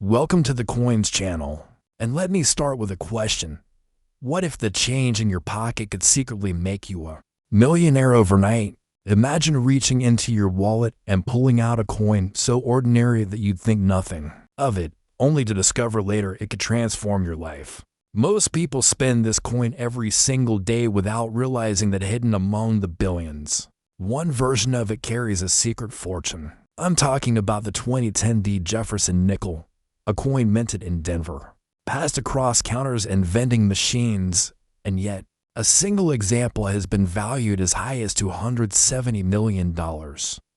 Welcome to the Coins channel. And let me start with a question. What if the change in your pocket could secretly make you a millionaire overnight? Imagine reaching into your wallet and pulling out a coin so ordinary that you'd think nothing of it, only to discover later it could transform your life. Most people spend this coin every single day without realizing that hidden among the billions, one version of it carries a secret fortune. I'm talking about the 2010 Jefferson nickel, a coin minted in Denver, passed across counters and vending machines, and yet a single example has been valued as high as $270 million.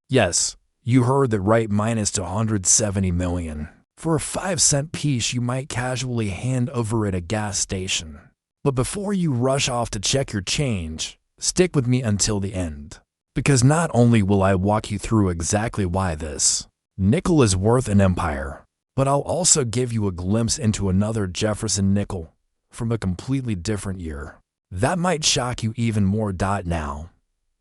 Yes, you heard that right, minus $270 million. For a 5-cent piece you might casually hand over at a gas station. But before you rush off to check your change, stick with me until the end. Because not only will I walk you through exactly why this nickel is worth an empire, but I'll also give you a glimpse into another Jefferson nickel from a completely different year. That might shock you even more. Now,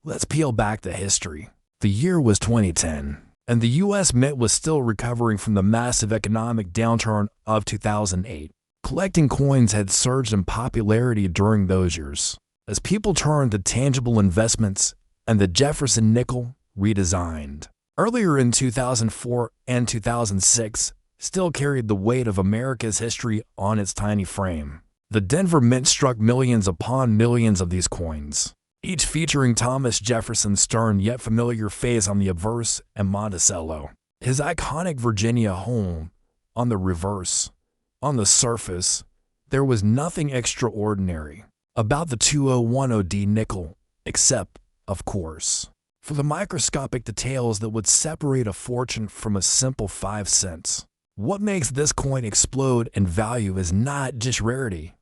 let's peel back the history. The year was 2010, and the U.S. Mint was still recovering from the massive economic downturn of 2008. Collecting coins had surged in popularity during those years, as people turned to tangible investments and the Jefferson nickel redesigned. Earlier in 2004 and 2006, still carried the weight of America's history on its tiny frame. The Denver Mint struck millions upon millions of these coins, each featuring Thomas Jefferson's stern yet familiar face on the obverse and Monticello, his iconic Virginia home, on the reverse. On the surface, there was nothing extraordinary about the 2010 nickel, except, of course, for the microscopic details that would separate a fortune from a simple 5 cents. What makes this coin explode in value is not just rarity,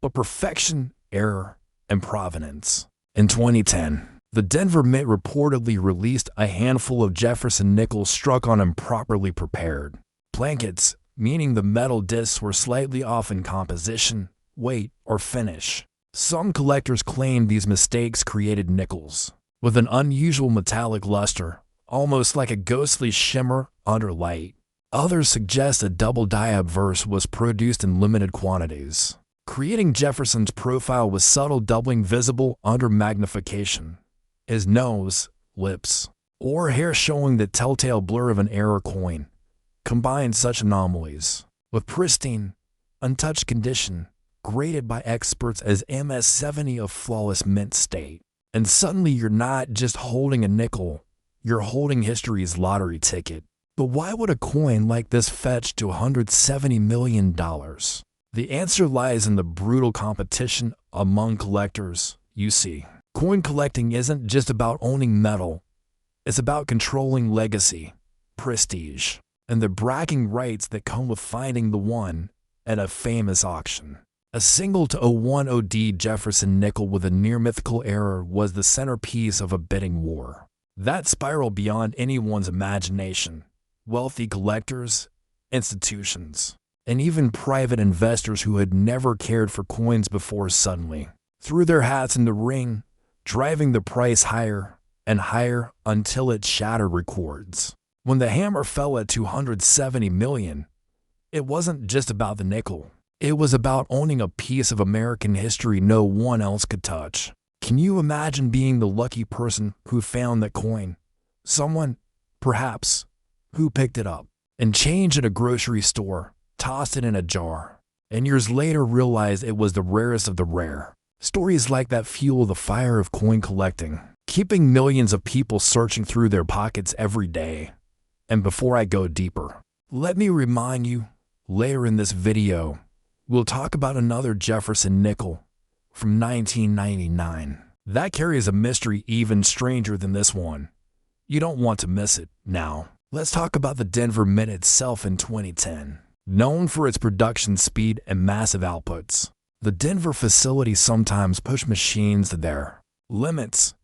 but perfection, error, and provenance. In 2010, the Denver Mint reportedly released a handful of Jefferson nickels struck on improperly prepared blankets, meaning the metal discs were slightly off in composition, weight, or finish. Some collectors claim these mistakes created nickels with an unusual metallic luster, almost like a ghostly shimmer under light. Others suggest a double die obverse was produced in limited quantities, creating Jefferson's profile with subtle doubling visible under magnification, his nose, lips, or hair showing the telltale blur of an error coin. Combine such anomalies with pristine, untouched condition, graded by experts as MS-70 of flawless mint state, and suddenly you're not just holding a nickel, you're holding history's lottery ticket. But why would a coin like this fetch $270 million? The answer lies in the brutal competition among collectors. You see, coin collecting isn't just about owning metal. It's about controlling legacy, prestige, and the bragging rights that come with finding the one at a famous auction. A single 2010 Jefferson nickel with a near-mythical error was the centerpiece of a bidding war that spiraled beyond anyone's imagination. Wealthy collectors, institutions, and even private investors who had never cared for coins before suddenly threw their hats in the ring, driving the price higher and higher until it shattered records. When the hammer fell at $270 million, it wasn't just about the nickel. It was about owning a piece of American history no one else could touch. Can you imagine being the lucky person who found that coin? Someone, perhaps, who picked it up and changed at a grocery store, tossed it in a jar, and years later realized it was the rarest of the rare. Stories like that fuel the fire of coin collecting, keeping millions of people searching through their pockets every day. And before I go deeper, let me remind you, later in this video, we'll talk about another Jefferson nickel from 1999. That carries a mystery even stranger than this one. You don't want to miss it. Now, let's talk about the Denver Mint itself in 2010. Known for its production speed and massive outputs, the Denver facility sometimes pushed machines to their limits.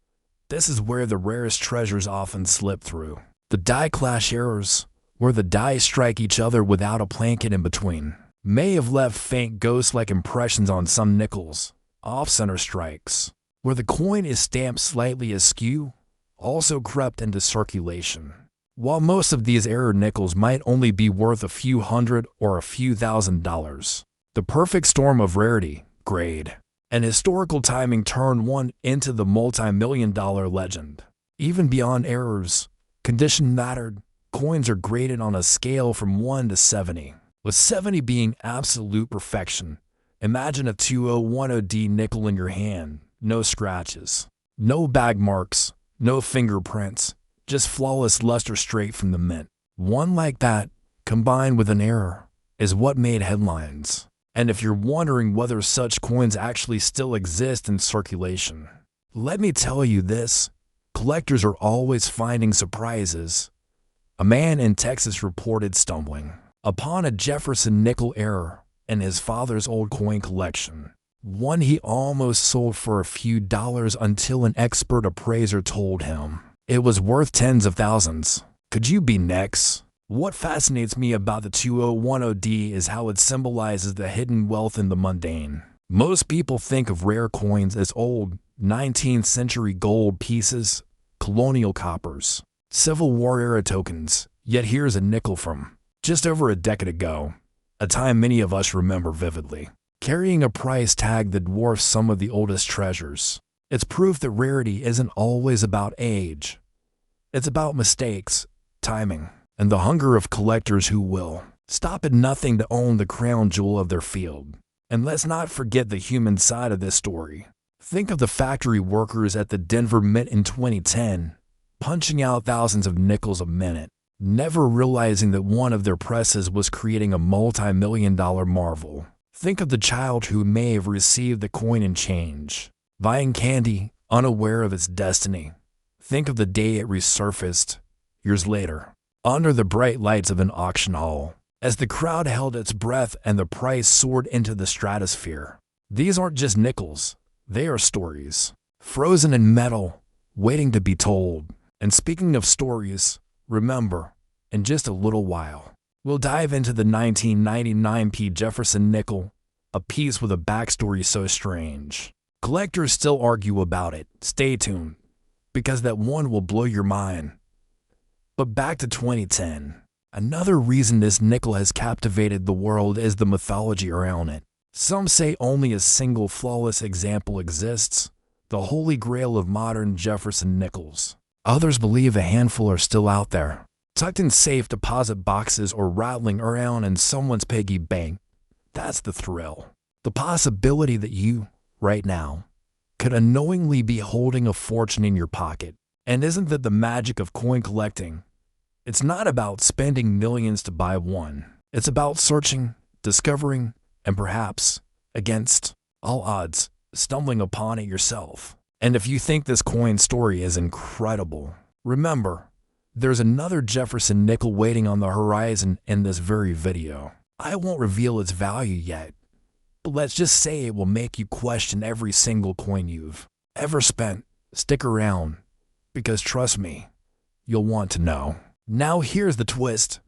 This is where the rarest treasures often slip through. The die clash errors, where the die strike each other without a blanket in between, may have left faint ghost-like impressions on some nickels. Off-center strikes, where the coin is stamped slightly askew, also crept into circulation. While most of these error nickels might only be worth a few hundred or a few $1,000s, the perfect storm of rarity, grade, and historical timing turned one into the multi-million-dollar legend. Even beyond errors, condition mattered. Coins are graded on a scale from 1 to 70, with 70 being absolute perfection. Imagine a 2010D nickel in your hand, no scratches, no bag marks, no fingerprints, just flawless luster straight from the mint. One like that, combined with an error, is what made headlines. And if you're wondering whether such coins actually still exist in circulation, let me tell you this: collectors are always finding surprises. A man in Texas reported stumbling upon a Jefferson nickel error in his father's old coin collection, one he almost sold for a few dollars until an expert appraiser told him it was worth tens of thousands. Could you be next? What fascinates me about the 2010D is how it symbolizes the hidden wealth in the mundane. Most people think of rare coins as old, 19th century gold pieces, colonial coppers, Civil War era tokens, yet here's a nickel from just over a decade ago, a time many of us remember vividly, carrying a price tag that dwarfs some of the oldest treasures. It's proof that rarity isn't always about age. It's about mistakes, timing, and the hunger of collectors who will stop at nothing to own the crown jewel of their field. And let's not forget the human side of this story. Think of the factory workers at the Denver Mint in 2010, punching out thousands of nickels a minute, never realizing that one of their presses was creating a multi-million-dollar marvel. Think of the child who may have received the coin and change, buying candy, unaware of its destiny. Think of the day it resurfaced, years later, under the bright lights of an auction hall, as the crowd held its breath and the price soared into the stratosphere. These aren't just nickels, they are stories, frozen in metal, waiting to be told. And speaking of stories, remember, in just a little while, we'll dive into the 1999 Jefferson nickel, a piece with a backstory so strange collectors still argue about it. Stay tuned, because that one will blow your mind. But back to 2010. Another reason this nickel has captivated the world is the mythology around it. Some say only a single flawless example exists, the holy grail of modern Jefferson nickels. Others believe a handful are still out there, tucked in safe deposit boxes or rattling around in someone's piggy bank. That's the thrill. The possibility that you, right now, could unknowingly be holding a fortune in your pocket. And isn't that the magic of coin collecting? It's not about spending millions to buy one. It's about searching, discovering, and perhaps, against all odds, stumbling upon it yourself. And if you think this coin story is incredible, remember, there's another Jefferson nickel waiting on the horizon in this very video. I won't reveal its value yet, but let's just say it will make you question every single coin you've ever spent. Stick around, because trust me, you'll want to know. Now here's the twist.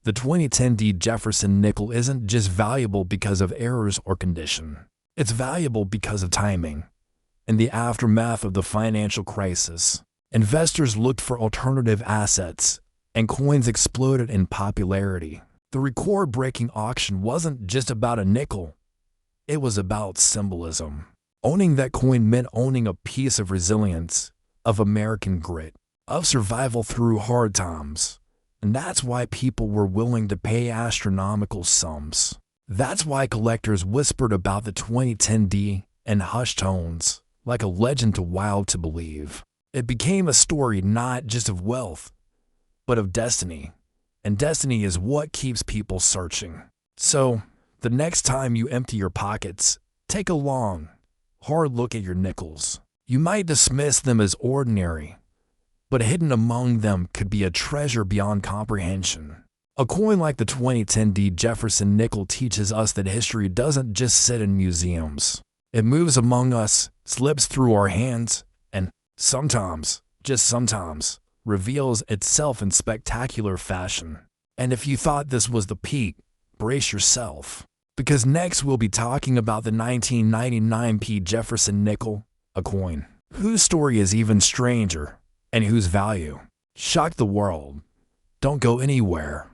The 2010D Jefferson nickel isn't just valuable because of errors or condition. It's valuable because of timing. In the aftermath of the financial crisis, investors looked for alternative assets, and coins exploded in popularity. The record-breaking auction wasn't just about a nickel. It was about symbolism. Owning that coin meant owning a piece of resilience, of American grit, of survival through hard times. And that's why people were willing to pay astronomical sums. That's why collectors whispered about the 2010D in hushed tones, like a legend too wild to believe. It became a story not just of wealth, but of destiny. And destiny is what keeps people searching. So, the next time you empty your pockets, take a long, hard look at your nickels. You might dismiss them as ordinary, but hidden among them could be a treasure beyond comprehension. A coin like the 2010D Jefferson nickel teaches us that history doesn't just sit in museums. It moves among us, slips through our hands, and sometimes, just sometimes, reveals itself in spectacular fashion. And if you thought this was the peak, brace yourself. Because next we'll be talking about the 1999 Jefferson nickel, a coin whose story is even stranger, and whose value shocked the world. Don't go anywhere,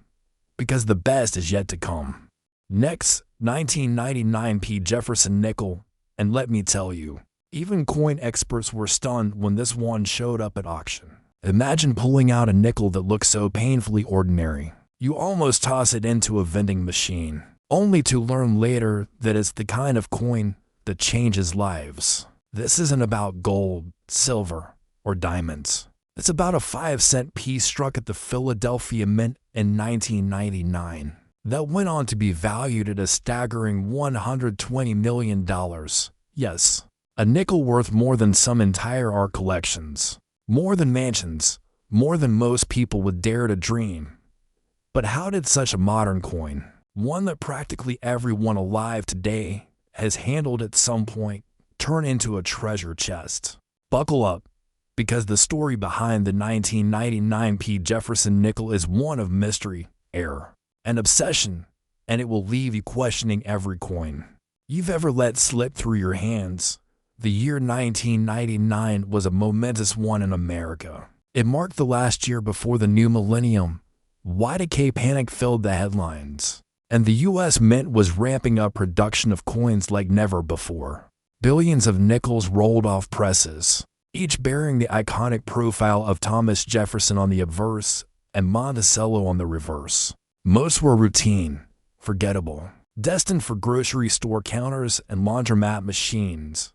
because the best is yet to come. Next, 1999 Jefferson nickel, and let me tell you, even coin experts were stunned when this one showed up at auction. Imagine pulling out a nickel that looks so painfully ordinary. You almost toss it into a vending machine, only to learn later that it's the kind of coin that changes lives. This isn't about gold, silver, or diamonds. It's about a 5-cent piece struck at the Philadelphia Mint in 1999 that went on to be valued at a staggering $120 million. Yes, a nickel worth more than some entire art collections, more than mansions, more than most people would dare to dream. But how did such a modern coin, one that practically everyone alive today has handled at some point, turn into a treasure chest? Buckle up, because the story behind the 1999 Jefferson nickel is one of mystery, error, and obsession, and it will leave you questioning every coin you've ever let slip through your hands. The year 1999 was a momentous one in America. It marked the last year before the new millennium. Y2K panic filled the headlines, and the U.S. Mint was ramping up production of coins like never before. Billions of nickels rolled off presses, each bearing the iconic profile of Thomas Jefferson on the obverse and Monticello on the reverse. Most were routine, forgettable, destined for grocery store counters and laundromat machines.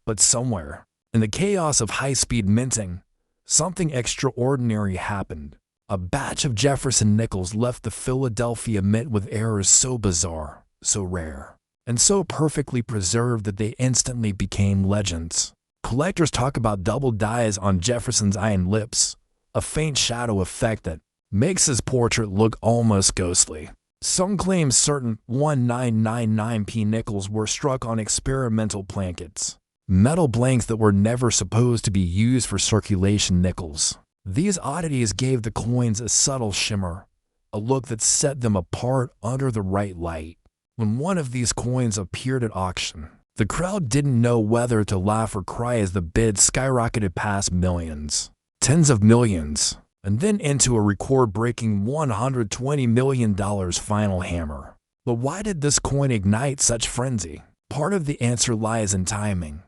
But somewhere, in the chaos of high-speed minting, something extraordinary happened. A batch of Jefferson nickels left the Philadelphia Mint with errors so bizarre, so rare, and so perfectly preserved that they instantly became legends. Collectors talk about double dyes on Jefferson's iron lips, a faint shadow effect that makes his portrait look almost ghostly. Some claim certain 1999 nickels were struck on experimental plankets, metal blanks that were never supposed to be used for circulation nickels. These oddities gave the coins a subtle shimmer, a look that set them apart under the right light. When one of these coins appeared at auction, the crowd didn't know whether to laugh or cry as the bid skyrocketed past millions, tens of millions, and then into a record-breaking $120 million final hammer. But why did this coin ignite such frenzy? Part of the answer lies in timing.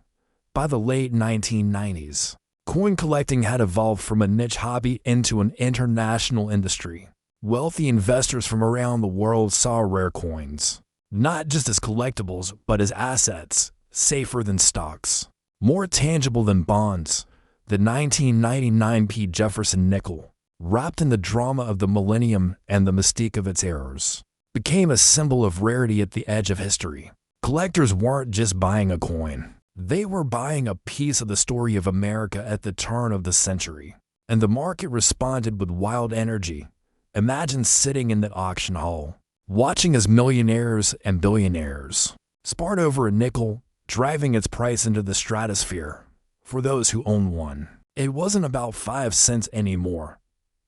By the late 1990s, coin collecting had evolved from a niche hobby into an international industry. Wealthy investors from around the world saw rare coins, not just as collectibles, but as assets, safer than stocks, more tangible than bonds. The 1999 Jefferson nickel, wrapped in the drama of the millennium and the mystique of its errors, became a symbol of rarity at the edge of history. Collectors weren't just buying a coin. They were buying a piece of the story of America at the turn of the century, and the market responded with wild energy. Imagine sitting in that auction hall, watching as millionaires and billionaires sparred over a nickel, driving its price into the stratosphere. For those who own one, it wasn't about 5 cents anymore.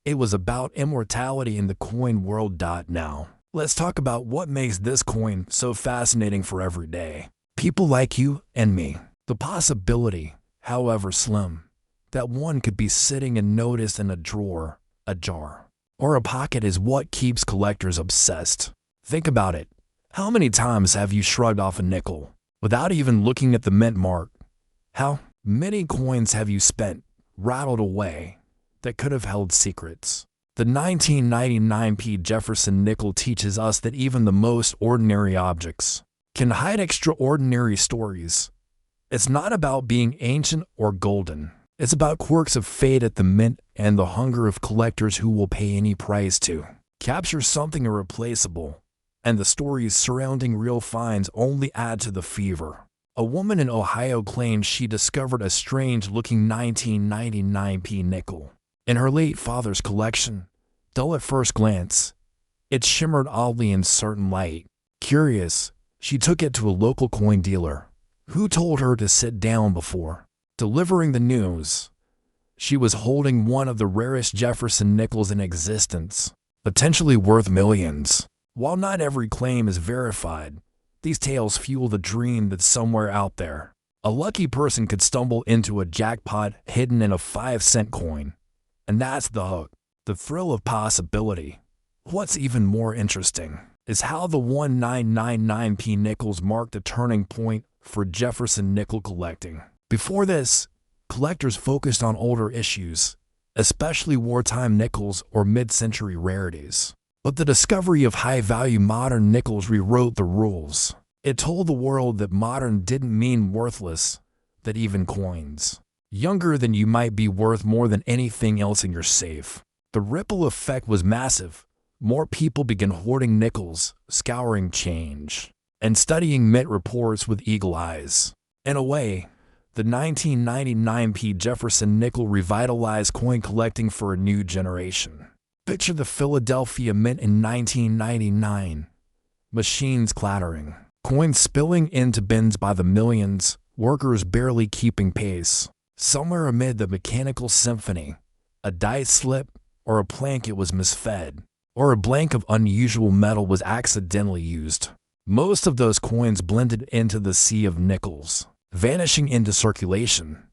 It was about immortality in the coin world. Now, let's talk about what makes this coin so fascinating for every day people like you and me. The possibility, however slim, that one could be sitting unnoticed in a drawer, a jar, or a pocket is what keeps collectors obsessed. Think about it. How many times have you shrugged off a nickel without even looking at the mint mark? How many coins have you spent, rattled away, that could have held secrets? The 1999 Jefferson nickel teaches us that even the most ordinary objects can hide extraordinary stories. It's not about being ancient or golden. It's about quirks of fate at the mint and the hunger of collectors who will pay any price to capture something irreplaceable. And the stories surrounding real finds only add to the fever. A woman in Ohio claims she discovered a strange-looking 1999 nickel in her late father's collection. Dull at first glance, it shimmered oddly in certain light. Curious, she took it to a local coin dealer, who told her to sit down before delivering the news. She was holding one of the rarest Jefferson nickels in existence, potentially worth millions. While not every claim is verified, these tales fuel the dream that somewhere out there, a lucky person could stumble into a jackpot hidden in a 5-cent coin. And that's the hook. the thrill of possibility. What's even more interesting is how the 1999p nickels marked a turning point for Jefferson nickel collecting. Before this, collectors focused on older issues, especially wartime nickels or mid-century rarities. But the discovery of high-value modern nickels rewrote the rules. It told the world that modern didn't mean worthless, that even coins younger than you might be worth more than anything else in your safe. The ripple effect was massive. More people began hoarding nickels, scouring change, and studying mint reports with eagle eyes. In a way, the 1999p Jefferson nickel revitalized coin collecting for a new generation. Picture the Philadelphia Mint in 1999. Machines clattering, coins spilling into bins by the millions, workers barely keeping pace. Somewhere amid the mechanical symphony, a die slip or a blanket was misfed, or a blank of unusual metal was accidentally used. Most of those coins blended into the sea of nickels, vanishing into circulation.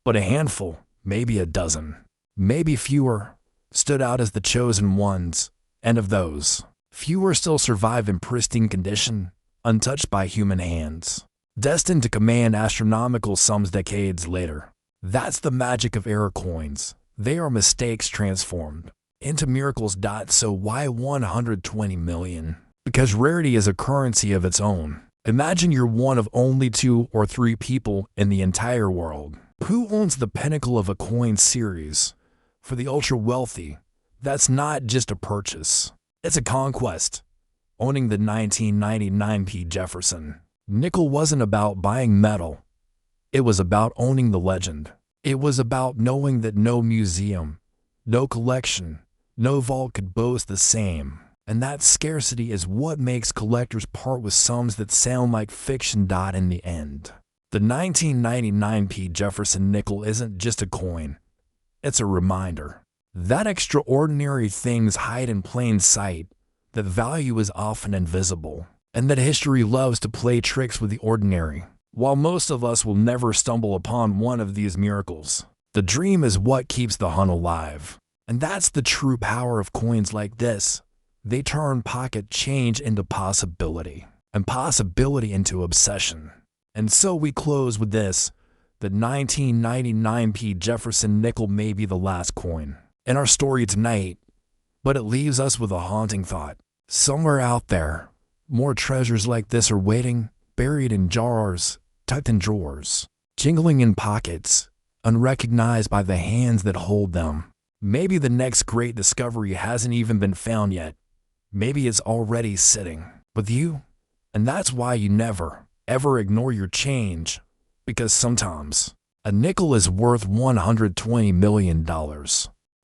But a handful, maybe a dozen, maybe fewer, stood out as the chosen ones, and of those, fewer still survive in pristine condition, untouched by human hands, destined to command astronomical sums decades later. That's the magic of error coins. They are mistakes transformed into miracles. So why 120 million? Because rarity is a currency of its own. Imagine you're one of only 2 or 3 people in the entire world. Who owns the pinnacle of a coin series? For the ultra-wealthy, that's not just a purchase. It's a conquest. Owning the 1999p Jefferson nickel wasn't about buying metal. It was about owning the legend. It was about knowing that no museum, no collection, no vault could boast the same. And that scarcity is what makes collectors part with sums that sound like fiction. In the end, the 1999p Jefferson nickel isn't just a coin. It's a reminder that extraordinary things hide in plain sight, that value is often invisible, and that history loves to play tricks with the ordinary. While most of us will never stumble upon one of these miracles, the dream is what keeps the hunt alive. And that's the true power of coins like this. They turn pocket change into possibility, and possibility into obsession. And so we close with this. The 1999p Jefferson nickel may be the last coin in our story tonight, but it leaves us with a haunting thought. Somewhere out there, more treasures like this are waiting, buried in jars, tucked in drawers, jingling in pockets, unrecognized by the hands that hold them. Maybe the next great discovery hasn't even been found yet. Maybe it's already sitting with you. And that's why you never, ever ignore your change, because sometimes a nickel is worth $120 million.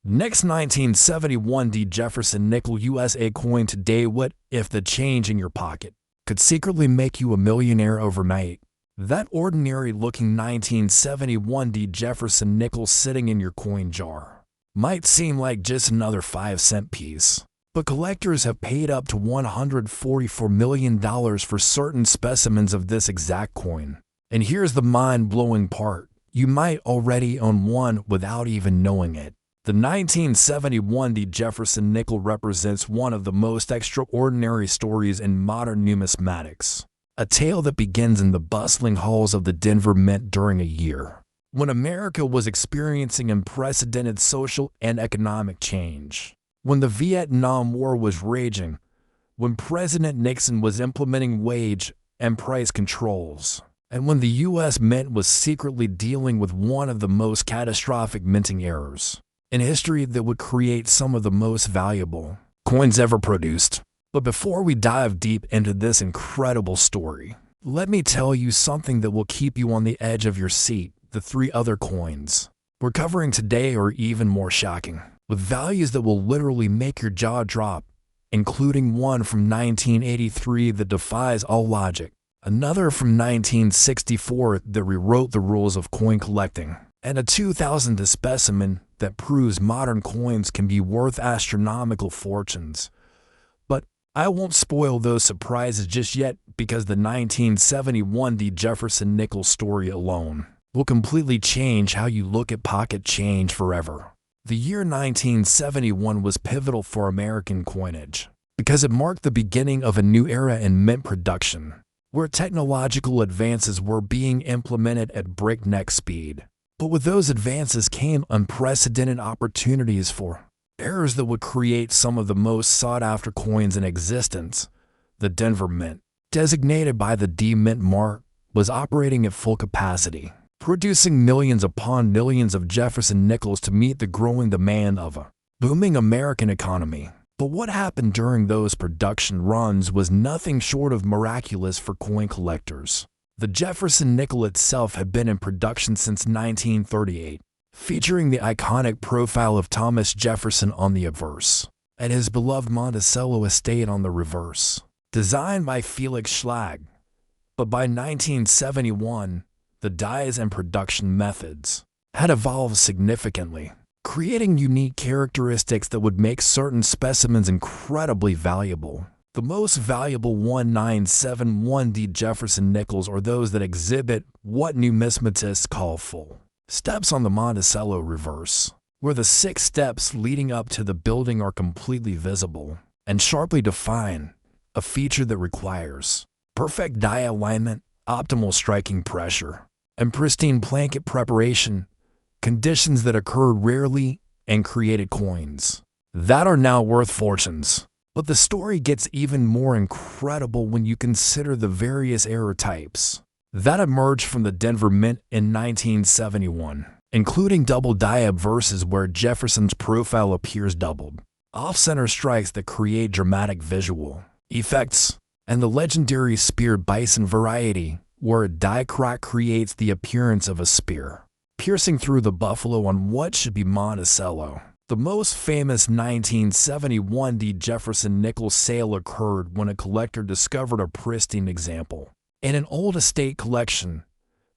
Next 1971D Jefferson nickel USA coin today. What if the change in your pocket could secretly make you a millionaire overnight? That ordinary-looking 1971D Jefferson nickel sitting in your coin jar might seem like just another 5-cent piece, but collectors have paid up to $144 million for certain specimens of this exact coin. And here's the mind-blowing part. You might already own one without even knowing it. The 1971D Jefferson nickel represents one of the most extraordinary stories in modern numismatics. A tale that begins in the bustling halls of the Denver Mint during a year when America was experiencing unprecedented social and economic change, when the Vietnam War was raging, when President Nixon was implementing wage and price controls, and when the U.S. Mint was secretly dealing with one of the most catastrophic minting errors in history that would create some of the most valuable coins ever produced. But before we dive deep into this incredible story, let me tell you something that will keep you on the edge of your seat. The 3 other coins we're covering today are even more shocking, with values that will literally make your jaw drop, including one from 1983 that defies all logic, another from 1964 that rewrote the rules of coin collecting, and a 2000 specimen that proves modern coins can be worth astronomical fortunes. But I won't spoil those surprises just yet, because the 1971D Jefferson nickel story alone will completely change how you look at pocket change forever. The year 1971 was pivotal for American coinage because it marked the beginning of a new era in mint production, where technological advances were being implemented at breakneck speed. But with those advances came unprecedented opportunities for errors that would create some of the most sought-after coins in existence. The Denver Mint, designated by the D Mint mark, was operating at full capacity, producing millions upon millions of Jefferson nickels to meet the growing demand of a booming American economy. But what happened during those production runs was nothing short of miraculous for coin collectors. The Jefferson nickel itself had been in production since 1938, featuring the iconic profile of Thomas Jefferson on the obverse, and his beloved Monticello estate on the reverse, designed by Felix Schlag. But by 1971, the dies and production methods had evolved significantly, creating unique characteristics that would make certain specimens incredibly valuable. The most valuable 1971D Jefferson nickels are those that exhibit what numismatists call full steps on the Monticello reverse, where the 6 steps leading up to the building are completely visible and sharply defined, a feature that requires perfect die alignment, optimal striking pressure, and pristine blanket preparation, conditions that occur rarely and created coins that are now worth fortunes. But the story gets even more incredible when you consider the various error types that emerged from the Denver Mint in 1971, including double die obverses where Jefferson's profile appears doubled, off-center strikes that create dramatic visual effects, and the legendary speared bison variety, where a die crack creates the appearance of a spear piercing through the buffalo on what should be Monticello. The most famous 1971D Jefferson nickel sale occurred when a collector discovered a pristine example in an old estate collection,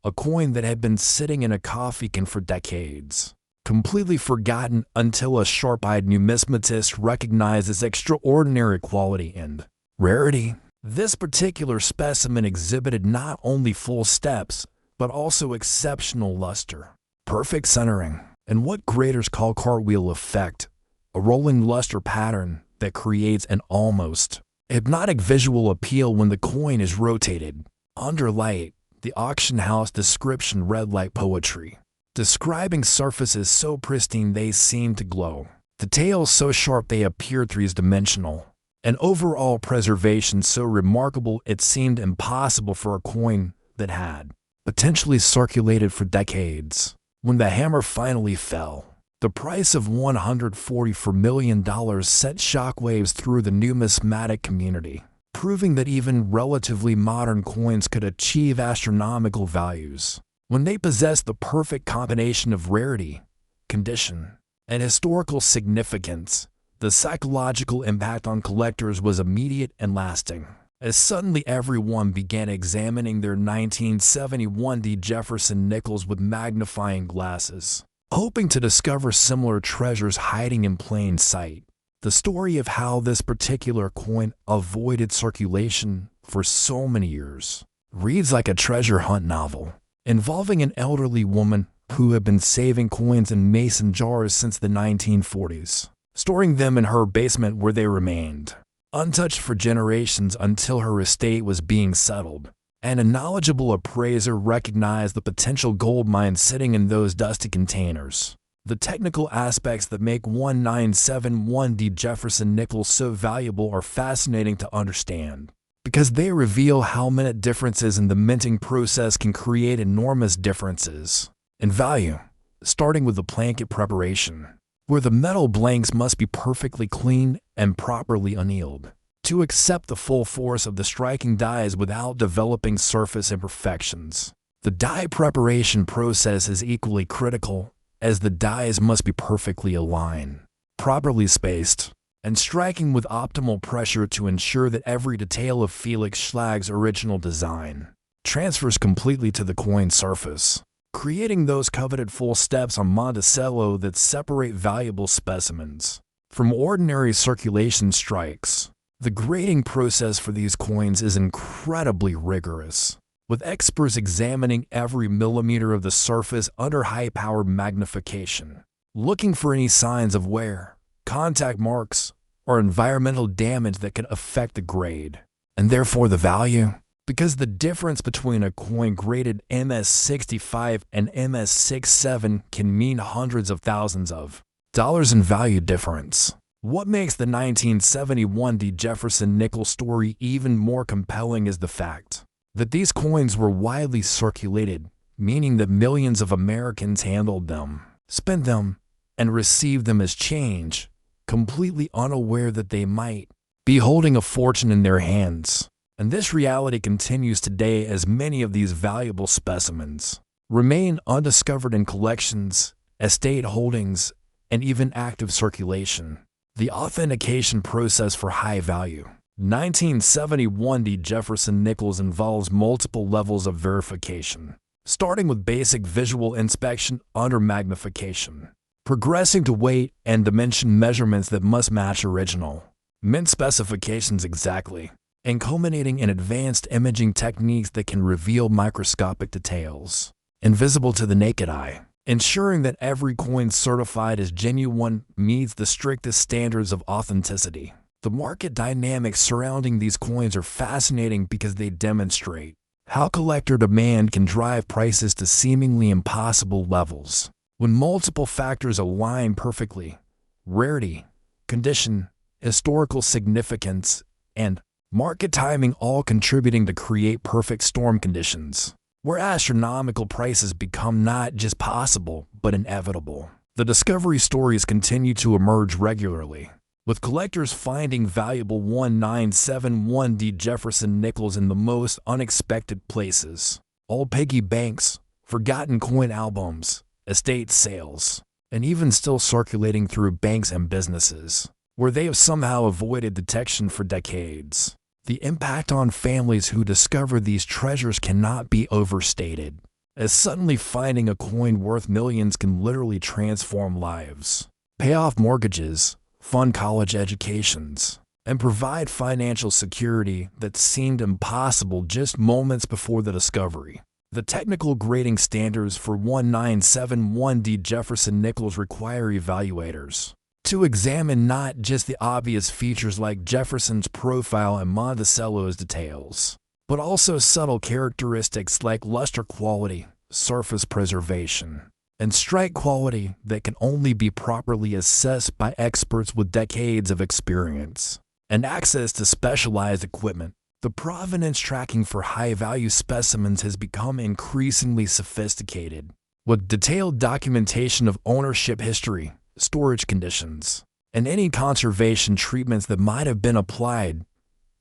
a coin that had been sitting in a coffee can for decades, completely forgotten until a sharp-eyed numismatist recognized its extraordinary quality and rarity. This particular specimen exhibited not only full steps, but also exceptional luster, perfect centering, and what graders call cartwheel effect, a rolling luster pattern that creates an almost hypnotic visual appeal when the coin is rotated. Under light, the auction house description read like poetry, describing surfaces so pristine they seem to glow, details so sharp they appear three-dimensional, and overall preservation so remarkable it seemed impossible for a coin that had potentially circulated for decades. When the hammer finally fell, the price of $144 million sent shockwaves through the numismatic community, proving that even relatively modern coins could achieve astronomical values when they possessed the perfect combination of rarity, condition, and historical significance. The psychological impact on collectors was immediate and lasting, as suddenly everyone began examining their 1971D Jefferson nickels with magnifying glasses, hoping to discover similar treasures hiding in plain sight. The story of how this particular coin avoided circulation for so many years reads like a treasure hunt novel, involving an elderly woman who had been saving coins in mason jars since the 1940s, storing them in her basement where they remained untouched for generations until her estate was being settled, and a knowledgeable appraiser recognized the potential gold mine sitting in those dusty containers. The technical aspects that make 1971D Jefferson nickels so valuable are fascinating to understand, because they reveal how minute differences in the minting process can create enormous differences in value, starting with the blanket preparation, where the metal blanks must be perfectly clean and properly annealed to accept the full force of the striking dies without developing surface imperfections. The die preparation process is equally critical, as the dies must be perfectly aligned, properly spaced, and striking with optimal pressure to ensure that every detail of Felix Schlag's original design transfers completely to the coin surface, creating those coveted full steps on Monticello that separate valuable specimens from ordinary circulation strikes. The grading process for these coins is incredibly rigorous, with experts examining every millimeter of the surface under high-powered magnification. looking for any signs of wear, contact marks, or environmental damage that could affect the grade, and therefore the value. Because the difference between a coin graded MS-65 and MS-67 can mean hundreds of thousands of dollars in value difference. What makes the 1971 Jefferson nickel story even more compelling is the fact that these coins were widely circulated, meaning that millions of Americans handled them, spent them, and received them as change, completely unaware that they might be holding a fortune in their hands. And this reality continues today as many of these valuable specimens remain undiscovered in collections, estate holdings, and even active circulation. The authentication process for high-value 1971 Jefferson nickels involves multiple levels of verification, starting with basic visual inspection under magnification, progressing to weight and dimension measurements that must match original mint specifications exactly, and culminating in advanced imaging techniques that can reveal microscopic details invisible to the naked eye, ensuring that every coin certified as genuine meets the strictest standards of authenticity. The market dynamics surrounding these coins are fascinating because they demonstrate how collector demand can drive prices to seemingly impossible levels. When multiple factors align perfectly, rarity, condition, historical significance, and market timing all contributing to create perfect storm conditions, where astronomical prices become not just possible, but inevitable. The discovery stories continue to emerge regularly, with collectors finding valuable 1971 Jefferson nickels in the most unexpected places. Old piggy banks, forgotten coin albums, estate sales, and even still circulating through banks and businesses, where they have somehow avoided detection for decades. The impact on families who discover these treasures cannot be overstated, as suddenly finding a coin worth millions can literally transform lives, pay off mortgages, fund college educations, and provide financial security that seemed impossible just moments before the discovery. The technical grading standards for 1971 Jefferson nickels require evaluators to examine not just the obvious features like Jefferson's profile and Monticello's details, but also subtle characteristics like luster quality, surface preservation, and strike quality that can only be properly assessed by experts with decades of experience and access to specialized equipment. The provenance tracking for high-value specimens has become increasingly sophisticated, with detailed documentation of ownership history, storage conditions, and any conservation treatments that might have been applied,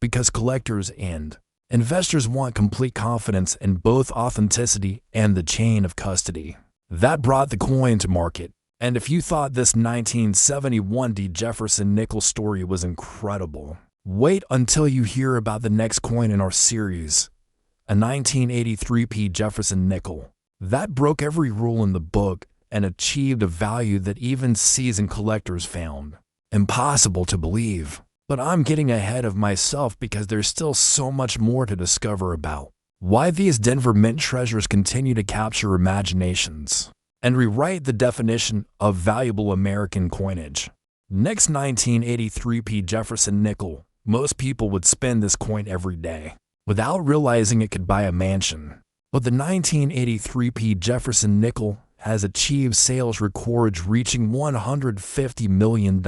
because collectors and investors want complete confidence in both authenticity and the chain of custody that brought the coin to market. And if you thought this 1971 Jefferson nickel story was incredible, wait until you hear about the next coin in our series, a 1983 Jefferson nickel that broke every rule in the book and achieved a value that even seasoned collectors found impossible to believe. But I'm getting ahead of myself because there's still so much more to discover about why these Denver Mint treasures continue to capture imaginations and rewrite the definition of valuable American coinage. Next, 1983 Jefferson nickel. Most people would spend this coin every day without realizing it could buy a mansion. But the 1983 Jefferson nickel has achieved sales records reaching $150 million,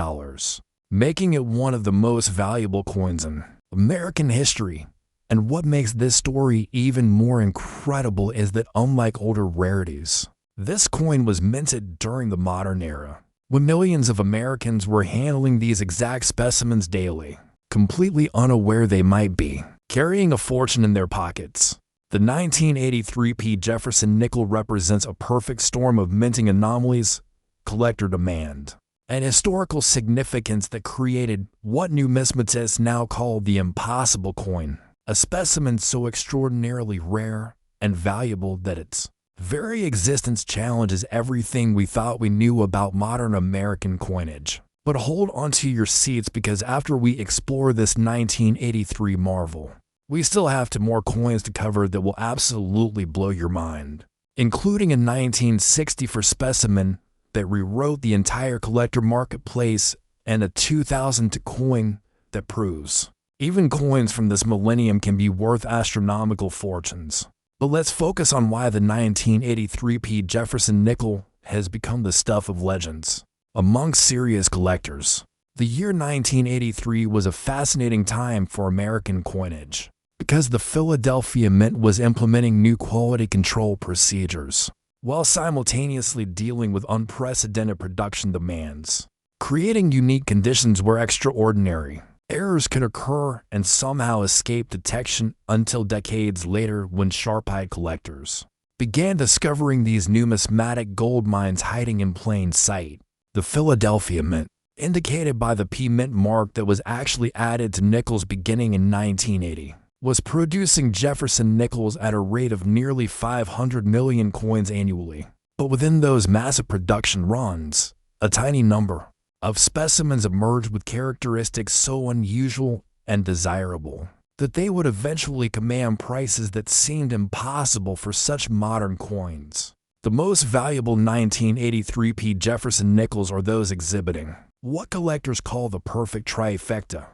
making it one of the most valuable coins in American history. And what makes this story even more incredible is that unlike older rarities, this coin was minted during the modern era, when millions of Americans were handling these exact specimens daily, completely unaware they might be carrying a fortune in their pockets. The 1983 Jefferson nickel represents a perfect storm of minting anomalies, collector demand, and historical significance that created what numismatists now call the impossible coin, a specimen so extraordinarily rare and valuable that its very existence challenges everything we thought we knew about modern American coinage. But hold onto your seats, because after we explore this 1983 marvel, we still have more coins to cover that will absolutely blow your mind, including a 1964 specimen that rewrote the entire collector marketplace, and a 2002 coin that proves even coins from this millennium can be worth astronomical fortunes. But let's focus on why the 1983p Jefferson nickel has become the stuff of legends among serious collectors. The year 1983 was a fascinating time for American coinage because the Philadelphia Mint was implementing new quality control procedures while simultaneously dealing with unprecedented production demands. Creating unique conditions where extraordinary errors could occur and somehow escape detection until decades later when sharp-eyed collectors began discovering these numismatic gold mines hiding in plain sight. The Philadelphia Mint, indicated by the P Mint mark that was actually added to nickels beginning in 1980, was producing Jefferson nickels at a rate of nearly 500 million coins annually. But within those massive production runs, a tiny number of specimens emerged with characteristics so unusual and desirable that they would eventually command prices that seemed impossible for such modern coins. The most valuable 1983p Jefferson nickels are those exhibiting what collectors call the perfect trifecta: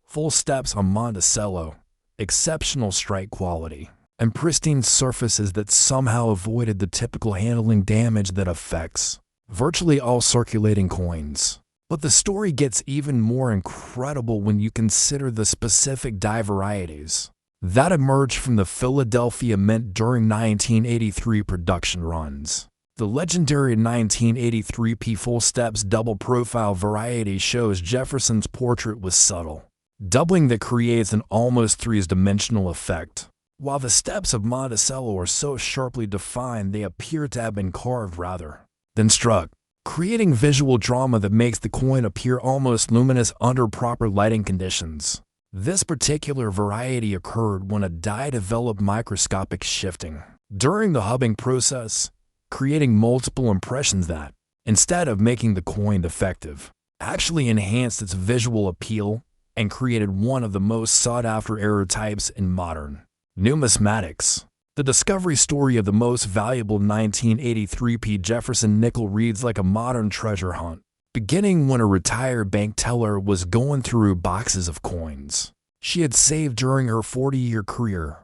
full steps on Monticello, exceptional strike quality, and pristine surfaces that somehow avoided the typical handling damage that affects virtually all circulating coins. But the story gets even more incredible when you consider the specific die varieties that emerged from the Philadelphia Mint during 1983 production runs. The legendary 1983p Full Steps double profile variety shows Jefferson's portrait with subtle doubling that creates an almost three-dimensional effect, while the steps of Monticello are so sharply defined they appear to have been carved rather than struck, creating visual drama that makes the coin appear almost luminous under proper lighting conditions. This particular variety occurred when a die developed microscopic shifting during the hubbing process, creating multiple impressions that, instead of making the coin defective, actually enhanced its visual appeal and created one of the most sought-after error types in modern numismatics. The discovery story of the most valuable 1983p Jefferson nickel reads like a modern treasure hunt, beginning when a retired bank teller was going through boxes of coins she had saved during her 40-year career,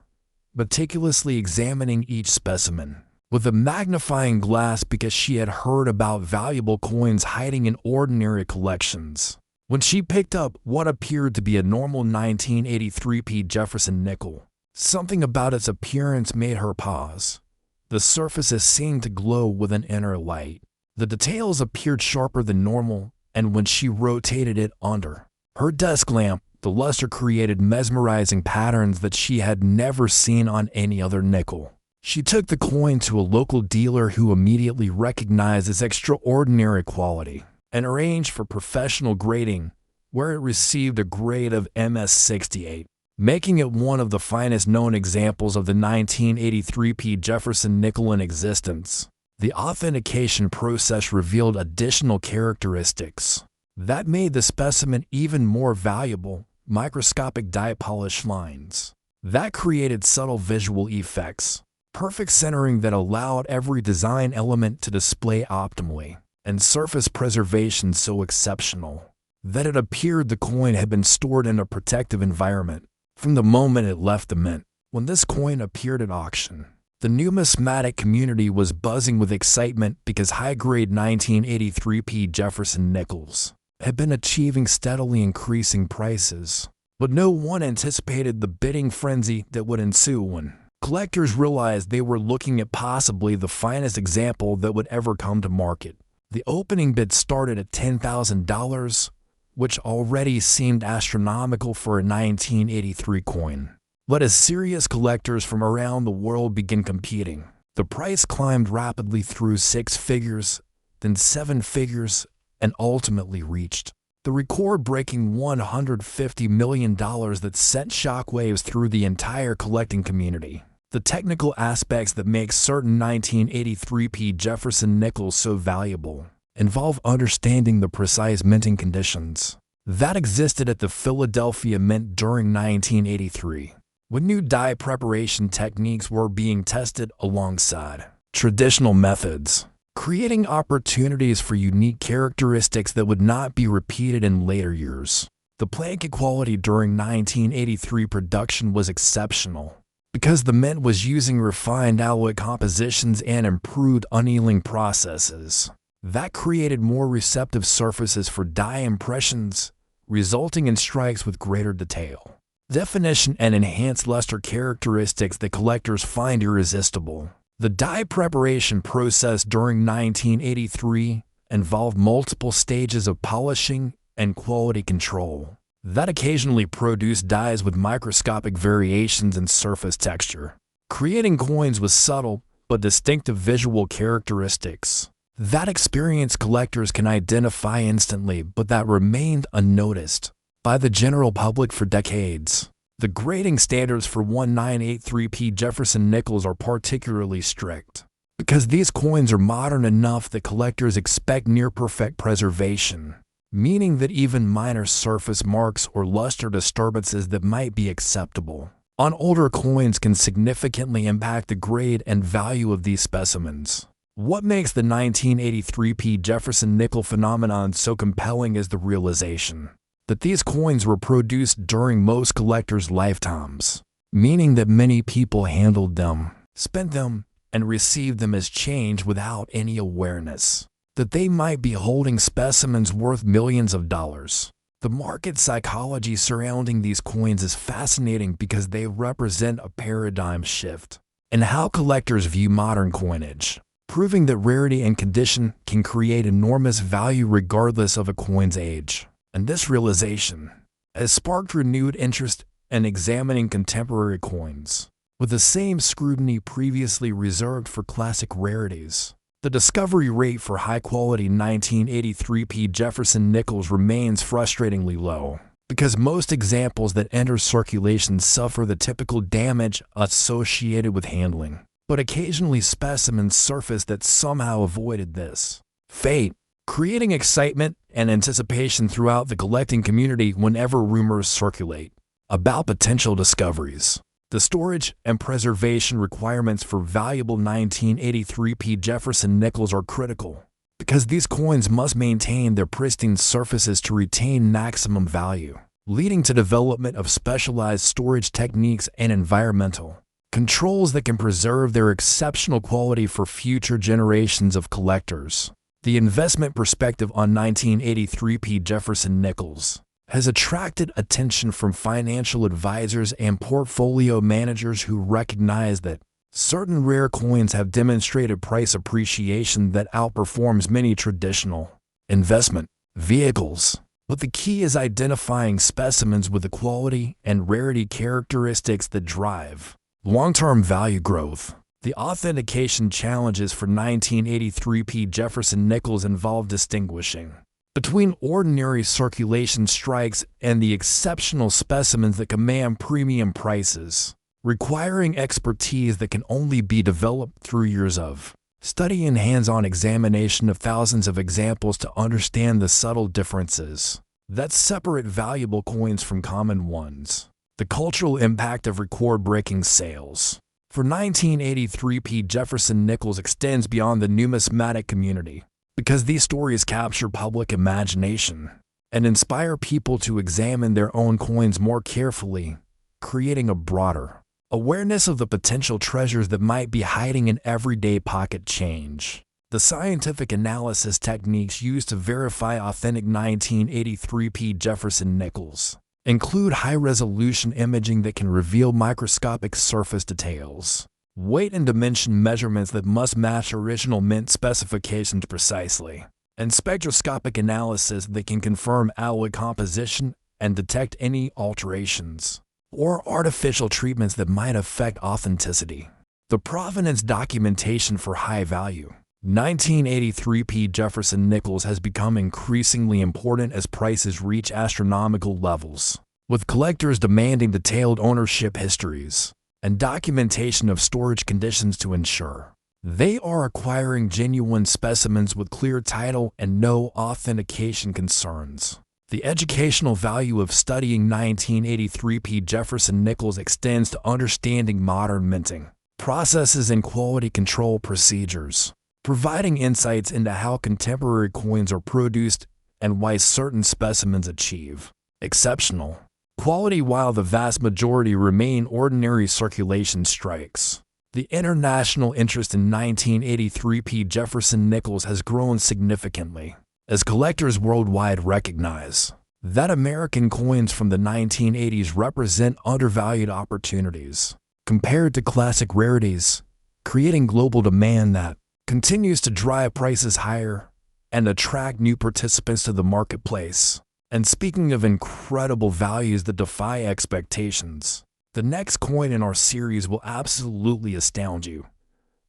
meticulously examining each specimen with a magnifying glass because she had heard about valuable coins hiding in ordinary collections. When she picked up what appeared to be a normal 1983p Jefferson nickel, something about its appearance made her pause. The surfaces seemed to glow with an inner light. The details appeared sharper than normal, and when she rotated it under her desk lamp, the luster created mesmerizing patterns that she had never seen on any other nickel. She took the coin to a local dealer who immediately recognized its extraordinary quality and arranged for professional grading, where it received a grade of MS68, making it one of the finest known examples of the 1983p Jefferson nickel in existence. The authentication process revealed additional characteristics that made the specimen even more valuable: microscopic die polish lines that created subtle visual effects, perfect centering that allowed every design element to display optimally, and surface preservation so exceptional that it appeared the coin had been stored in a protective environment from the moment it left the mint. When this coin appeared at auction, the numismatic community was buzzing with excitement because high-grade 1983p Jefferson nickels had been achieving steadily increasing prices. But no one anticipated the bidding frenzy that would ensue when collectors realized they were looking at possibly the finest example that would ever come to market. The opening bid started at $10,000, which already seemed astronomical for a 1983 coin. But as serious collectors from around the world began competing, the price climbed rapidly through 6 figures, then 7 figures, and ultimately reached the record-breaking $150 million that sent shockwaves through the entire collecting community. The technical aspects that make certain 1983p Jefferson nickels so valuable involve understanding the precise minting conditions that existed at the Philadelphia Mint during 1983, when new die preparation techniques were being tested alongside traditional methods. creating opportunities for unique characteristics that would not be repeated in later years. The blanket quality during 1983 production was exceptional because the mint was using refined alloy compositions and improved annealing processes that created more receptive surfaces for dye impressions, resulting in strikes with greater detail, definition, and enhanced luster characteristics that collectors find irresistible. The dye preparation process during 1983 involved multiple stages of polishing and quality control that occasionally produced dyes with microscopic variations in surface texture, creating coins with subtle but distinctive visual characteristics that experienced collectors can identify instantly but that remained unnoticed by the general public for decades. The grading standards for 1983p Jefferson nickels are particularly strict because these coins are modern enough that collectors expect near-perfect preservation, meaning that even minor surface marks or luster disturbances that might be acceptable on older coins can significantly impact the grade and value of these specimens. What makes the 1983p Jefferson nickel phenomenon so compelling is the realization that these coins were produced during most collectors' lifetimes, meaning that many people handled them, spent them, and received them as change without any awareness that they might be holding specimens worth millions of dollars. The market psychology surrounding these coins is fascinating because they represent a paradigm shift in how collectors view modern coinage, proving that rarity and condition can create enormous value regardless of a coin's age. And this realization has sparked renewed interest in examining contemporary coins with the same scrutiny previously reserved for classic rarities. The discovery rate for high-quality 1983p Jefferson nickels remains frustratingly low because most examples that enter circulation suffer the typical damage associated with handling, but occasionally specimens surface that somehow avoided this fate, creating excitement and anticipation throughout the collecting community whenever rumors circulate about potential discoveries. The storage and preservation requirements for valuable 1983p Jefferson nickels are critical because these coins must maintain their pristine surfaces to retain maximum value, leading to development of specialized storage techniques and environmental controls that can preserve their exceptional quality for future generations of collectors. The investment perspective on 1983p Jefferson nickels has attracted attention from financial advisors and portfolio managers who recognize that certain rare coins have demonstrated price appreciation that outperforms many traditional investment vehicles. But the key is identifying specimens with the quality and rarity characteristics that drive long-term value growth. The authentication challenges for 1983p Jefferson nickels involve distinguishing between ordinary circulation strikes and the exceptional specimens that command premium prices, requiring expertise that can only be developed through years of study and hands-on examination of thousands of examples to understand the subtle differences that separate valuable coins from common ones. The cultural impact of record-breaking sales for 1983p Jefferson nickels extends beyond the numismatic community because these stories capture public imagination and inspire people to examine their own coins more carefully, creating a broader awareness of the potential treasures that might be hiding in everyday pocket change. The scientific analysis techniques used to verify authentic 1983p Jefferson nickels include high-resolution imaging that can reveal microscopic surface details, weight and dimension measurements that must match original mint specifications precisely, and spectroscopic analysis that can confirm alloy composition and detect any alterations or artificial treatments that might affect authenticity. The provenance documentation for high-value 1983p Jefferson nickels has become increasingly important as prices reach astronomical levels, with collectors demanding detailed ownership histories and documentation of storage conditions to ensure they are acquiring genuine specimens with clear title and no authentication concerns. The educational value of studying 1983p Jefferson nickels extends to understanding modern minting processes and quality control procedures. providing insights into how contemporary coins are produced and why certain specimens achieve exceptional quality while the vast majority remain ordinary circulation strikes. The international interest in 1983 P. Jefferson nickels has grown significantly, as collectors worldwide recognize that American coins from the 1980s represent undervalued opportunities compared to classic rarities, creating global demand that continues to drive prices higher and attract new participants to the marketplace. And speaking of incredible values that defy expectations, the next coin in our series will absolutely astound you.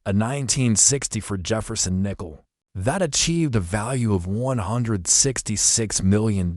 A 1960 for Jefferson nickel that achieved a value of $166 million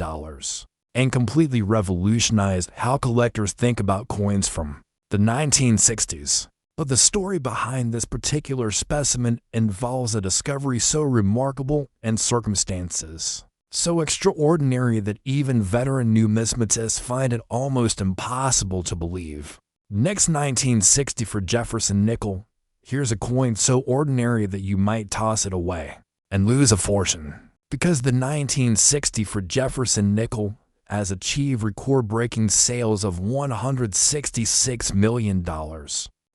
and completely revolutionized how collectors think about coins from the 1960s. But the story behind this particular specimen involves a discovery so remarkable and circumstances so extraordinary that even veteran numismatists find it almost impossible to believe. Next, 1960 for Jefferson nickel. Here's a coin so ordinary that you might toss it away and lose a fortune, because the 1960 for Jefferson nickel has achieved record-breaking sales of $166 million,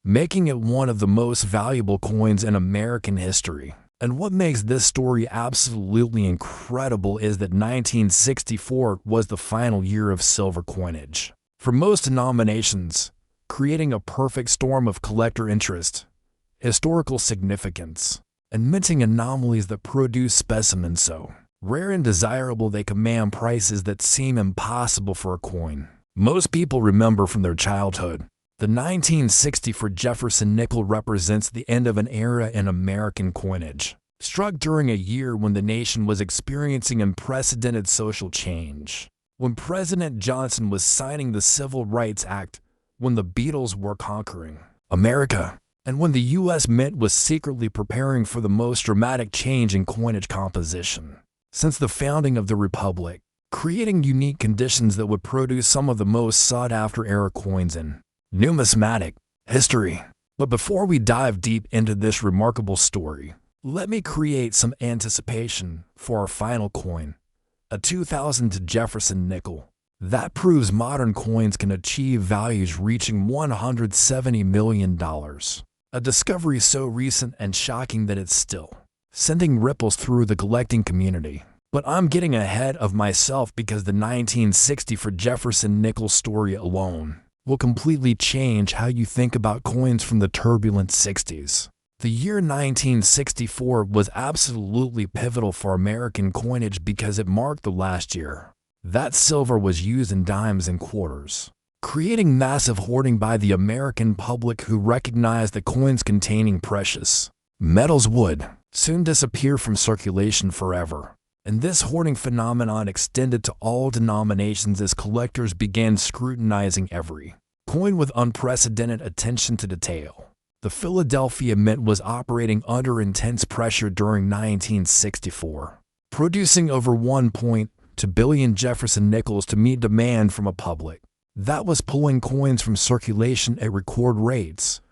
making it one of the most valuable coins in American history. And what makes this story absolutely incredible is that 1964 was the final year of silver coinage for most denominations, creating a perfect storm of collector interest, historical significance, and minting anomalies that produce specimens so rare and desirable they command prices that seem impossible for a coin most people remember from their childhood. The 1960 for Jefferson nickel represents the end of an era in American coinage, struck during a year when the nation was experiencing unprecedented social change. When President Johnson was signing the Civil Rights Act, when the Beatles were conquering America, and when the U.S. Mint was secretly preparing for the most dramatic change in coinage composition since the founding of the Republic, creating unique conditions that would produce some of the most sought-after era coins in numismatic history. But before we dive deep into this remarkable story, let me create some anticipation for our final coin, a 2000 Jefferson nickel that proves modern coins can achieve values reaching $170 million. A discovery so recent and shocking that it's still sending ripples through the collecting community. But I'm getting ahead of myself because the 1960 for Jefferson nickel story alone will completely change how you think about coins from the turbulent 60s. The year 1964 was absolutely pivotal for American coinage because it marked the last year that silver was used in dimes and quarters, creating massive hoarding by the American public who recognized that coins containing precious metals would soon disappear from circulation forever. And this hoarding phenomenon extended to all denominations as collectors began scrutinizing every coin with unprecedented attention to detail. The Philadelphia Mint was operating under intense pressure during 1964, producing over 1.2 billion Jefferson nickels to meet demand from a public that was pulling coins from circulation at record rates.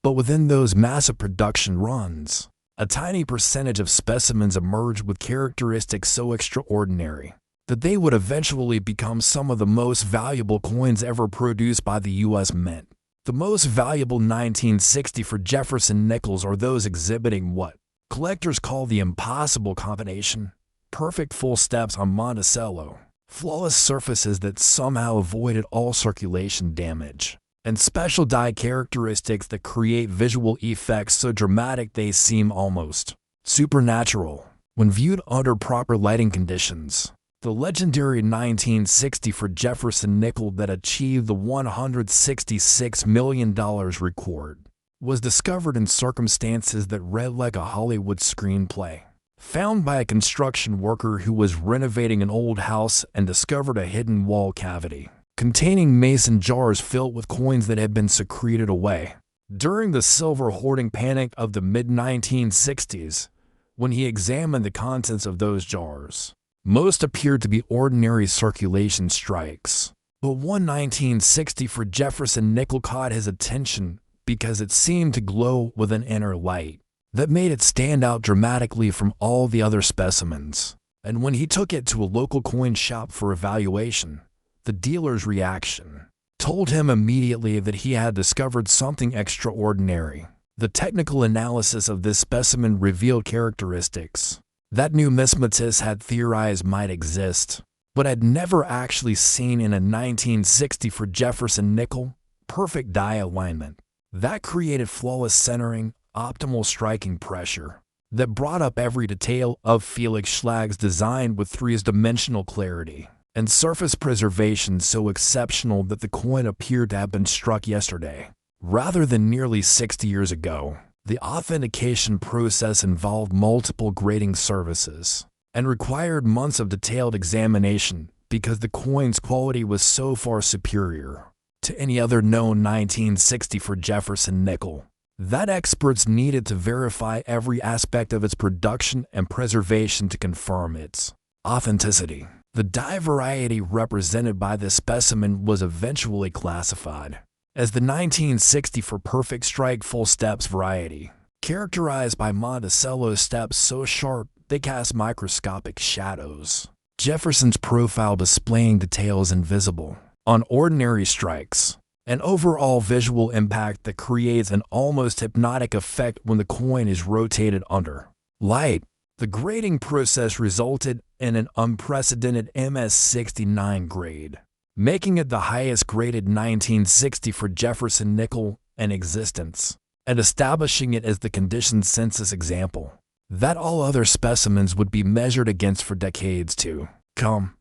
But within those massive production runs, a tiny percentage of specimens emerged with characteristics so extraordinary that they would eventually become some of the most valuable coins ever produced by the U.S. Mint. The most valuable 1960 for Jefferson nickels are those exhibiting what collectors call the impossible combination: perfect full steps on Monticello, flawless surfaces that somehow avoided all circulation damage, and special die characteristics that create visual effects so dramatic they seem almost supernatural when viewed under proper lighting conditions. The legendary 1960 for Jefferson nickel that achieved the $166 million record was discovered in circumstances that read like a Hollywood screenplay. Found by a construction worker who was renovating an old house and discovered a hidden wall cavity containing mason jars filled with coins that had been secreted away during the silver hoarding panic of the mid-1960s. When he examined the contents of those jars, most appeared to be ordinary circulation strikes. But one 1960 for Jefferson nickel caught his attention because it seemed to glow with an inner light. that made it stand out dramatically from all the other specimens. And when he took it to a local coin shop for evaluation, the dealer's reaction told him immediately that he had discovered something extraordinary. The technical analysis of this specimen revealed characteristics that numismatists had theorized might exist, but had never actually seen in a 1960 for Jefferson nickel. Perfect die alignment that created flawless centering, optimal striking pressure that brought up every detail of Felix Schlag's design with three-dimensional clarity, and surface preservation so exceptional that the coin appeared to have been struck yesterday, rather than nearly 60 years ago. The authentication process involved multiple grading services and required months of detailed examination because the coin's quality was so far superior to any other known 1960 for Jefferson nickel that experts needed to verify every aspect of its production and preservation to confirm its authenticity. The die variety represented by this specimen was eventually classified as the 1960 for perfect strike full steps variety, characterized by Monticello steps so sharp they cast microscopic shadows. Jefferson's profile displaying details invisible on ordinary strikes, an overall visual impact that creates an almost hypnotic effect when the coin is rotated under light. The grading process resulted in an unprecedented MS69 grade, making it the highest graded 1960 for Jefferson nickel in existence, and establishing it as the conditioned census example that all other specimens would be measured against for decades to come.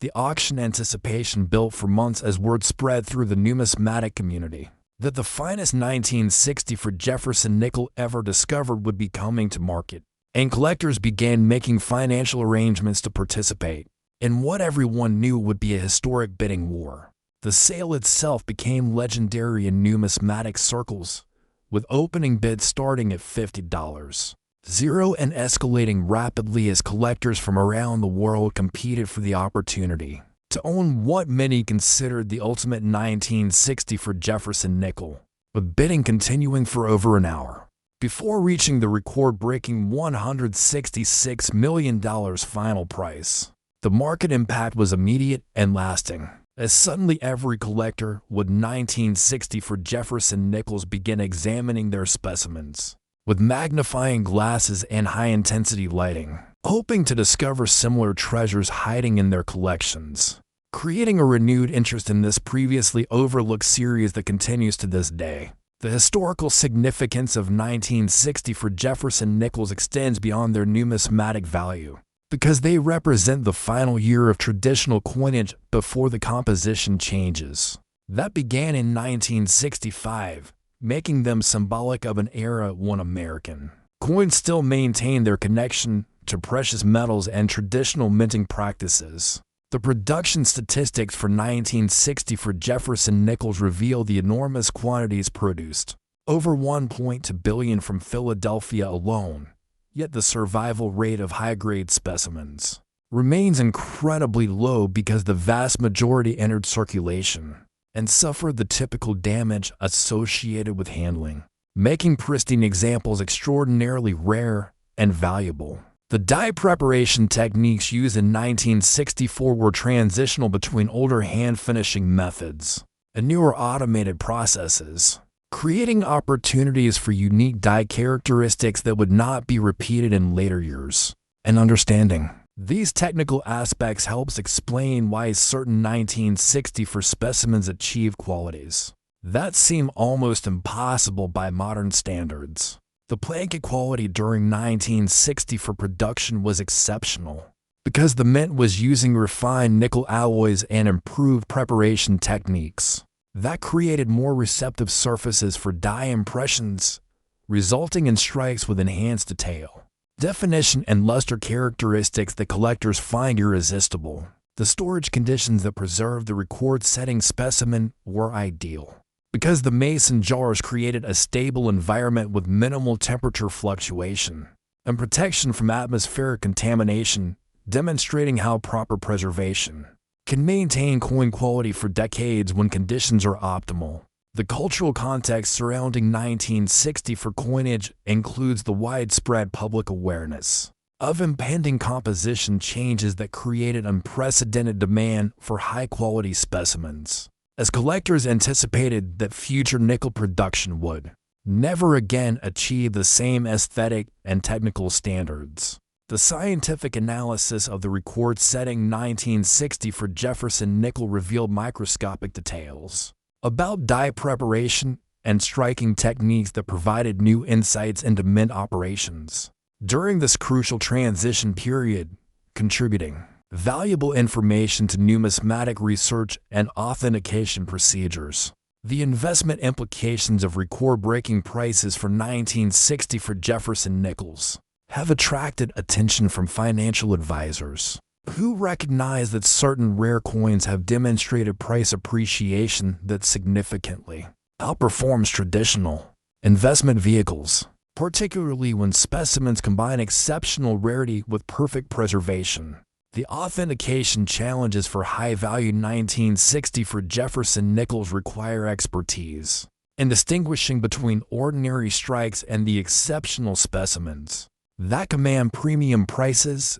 The auction anticipation built for months as word spread through the numismatic community that the finest 1960 for Jefferson nickel ever discovered would be coming to market, and collectors began making financial arrangements to participate in what everyone knew would be a historic bidding war. The sale itself became legendary in numismatic circles, with opening bids starting at $50. Zero and escalating rapidly as collectors from around the world competed for the opportunity to own what many considered the ultimate 1960 for Jefferson nickel, with bidding continuing for over an hour before reaching the record-breaking $166 million final price. The market impact was immediate and lasting, as suddenly every collector with 1960 for Jefferson nickels began examining their specimens with magnifying glasses and high-intensity lighting, hoping to discover similar treasures hiding in their collections, creating a renewed interest in this previously overlooked series that continues to this day. The historical significance of 1960 for Jefferson nickels extends beyond their numismatic value, because they represent the final year of traditional coinage before the composition changes that began in 1965. Making them symbolic of an era when American coins still maintain their connection to precious metals and traditional minting practices. The production statistics for 1960 for Jefferson nickels reveal the enormous quantities produced, over 1.2 billion from Philadelphia alone, yet the survival rate of high-grade specimens remains incredibly low because the vast majority entered circulation and suffered the typical damage associated with handling, making pristine examples extraordinarily rare and valuable. The die preparation techniques used in 1964 were transitional between older hand-finishing methods and newer automated processes, creating opportunities for unique die characteristics that would not be repeated in later years. And understanding these technical aspects helps explain why certain 1960 for specimens achieve qualities that seem almost impossible by modern standards. The blanket quality during 1960 for production was exceptional because the mint was using refined nickel alloys and improved preparation techniques that created more receptive surfaces for die impressions, resulting in strikes with enhanced detail, definition, and luster characteristics that collectors find irresistible. The storage conditions that preserved the record-setting specimen were ideal because the mason jars created a stable environment with minimal temperature fluctuation and protection from atmospheric contamination, demonstrating how proper preservation can maintain coin quality for decades when conditions are optimal. The cultural context surrounding 1960 for coinage includes the widespread public awareness of impending composition changes that created unprecedented demand for high-quality specimens, as collectors anticipated that future nickel production would never again achieve the same aesthetic and technical standards. The scientific analysis of the record-setting 1960 for Jefferson nickel revealed microscopic details about die preparation and striking techniques that provided new insights into mint operations during this crucial transition period, contributing valuable information to numismatic research and authentication procedures. The investment implications of record-breaking prices for 1960 for Jefferson nickels have attracted attention from financial advisors, who recognize that certain rare coins have demonstrated price appreciation that significantly outperforms traditional investment vehicles, particularly when specimens combine exceptional rarity with perfect preservation. The authentication challenges for high-value 1960 for Jefferson nickels require expertise in distinguishing between ordinary strikes and the exceptional specimens that command premium prices,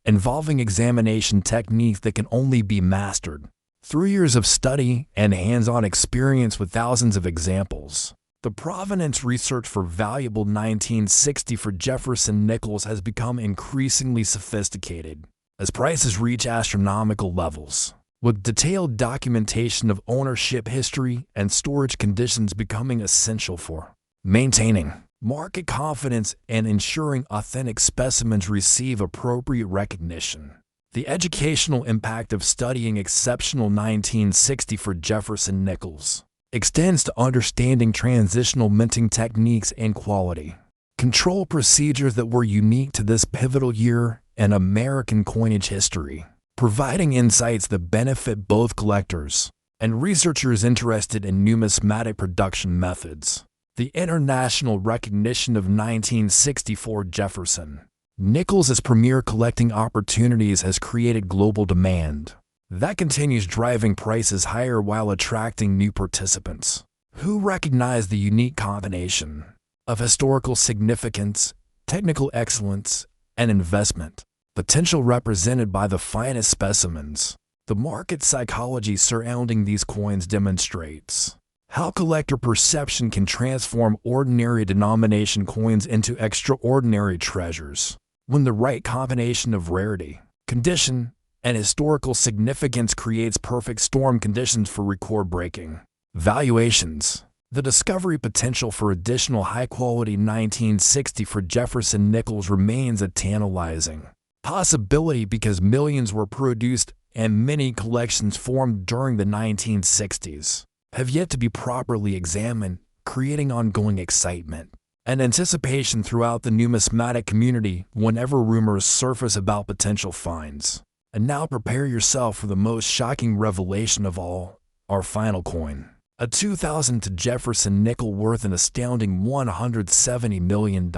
involving examination techniques that can only be mastered through years of study and hands-on experience with thousands of examples. The provenance research for valuable 1960 for Jefferson nickels has become increasingly sophisticated as prices reach astronomical levels, with detailed documentation of ownership history and storage conditions becoming essential for maintaining market confidence and ensuring authentic specimens receive appropriate recognition. The educational impact of studying exceptional 1960 for Jefferson nickels extends to understanding transitional minting techniques and quality control procedures that were unique to this pivotal year in American coinage history, providing insights that benefit both collectors and researchers interested in numismatic production methods. The international recognition of 1964 Jefferson nickels as premier collecting opportunities has created global demand that continues driving prices higher while attracting new participants who recognize the unique combination of historical significance, technical excellence, and investment potential represented by the finest specimens. The market psychology surrounding these coins demonstrates how collector perception can transform ordinary denomination coins into extraordinary treasures when the right combination of rarity, condition, and historical significance creates perfect storm conditions for record-breaking valuations. The discovery potential for additional high-quality 1960 for Jefferson nickels remains a tantalizing possibility because millions were produced and many collections formed during the 1960s have yet to be properly examined, creating ongoing excitement and anticipation throughout the numismatic community whenever rumors surface about potential finds. And now prepare yourself for the most shocking revelation of all, our final coin. A 2002 Jefferson nickel worth an astounding $170 million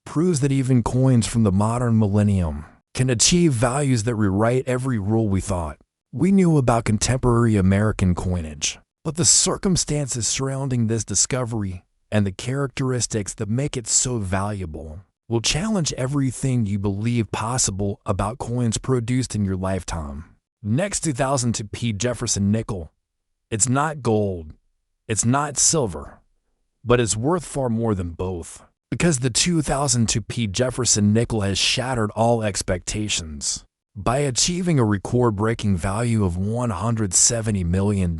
proves that even coins from the modern millennium can achieve values that rewrite every rule we thought we knew about contemporary American coinage. But the circumstances surrounding this discovery and the characteristics that make it so valuable will challenge everything you believe possible about coins produced in your lifetime. Next 2002 P. Jefferson nickel. It's not gold, it's not silver, but it's worth far more than both. Because the 2002 P. Jefferson nickel has shattered all expectations by achieving a record-breaking value of $170 million.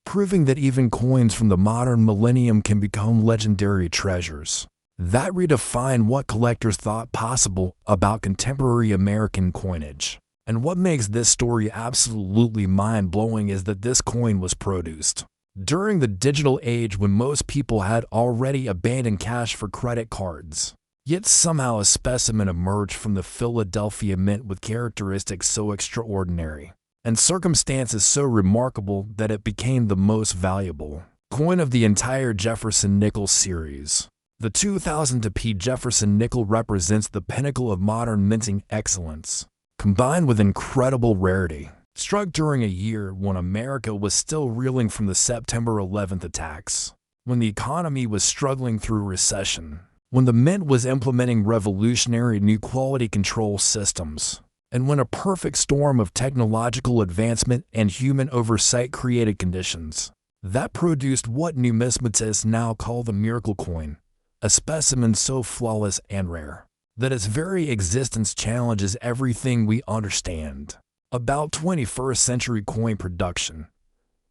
Proving that even coins from the modern millennium can become legendary treasures that redefine what collectors thought possible about contemporary American coinage. And what makes this story absolutely mind-blowing is that this coin was produced during the digital age when most people had already abandoned cash for credit cards. Yet somehow a specimen emerged from the Philadelphia Mint with characteristics so extraordinary and circumstances so remarkable that it became the most valuable coin of the entire Jefferson nickel series. The 2002 P. Jefferson nickel represents the pinnacle of modern minting excellence, combined with incredible rarity, struck during a year when America was still reeling from the September 11th attacks, when the economy was struggling through recession, when the Mint was implementing revolutionary new quality control systems, and when a perfect storm of technological advancement and human oversight created conditions that produced what numismatists now call the miracle coin, a specimen so flawless and rare that its very existence challenges everything we understand about 21st century coin production.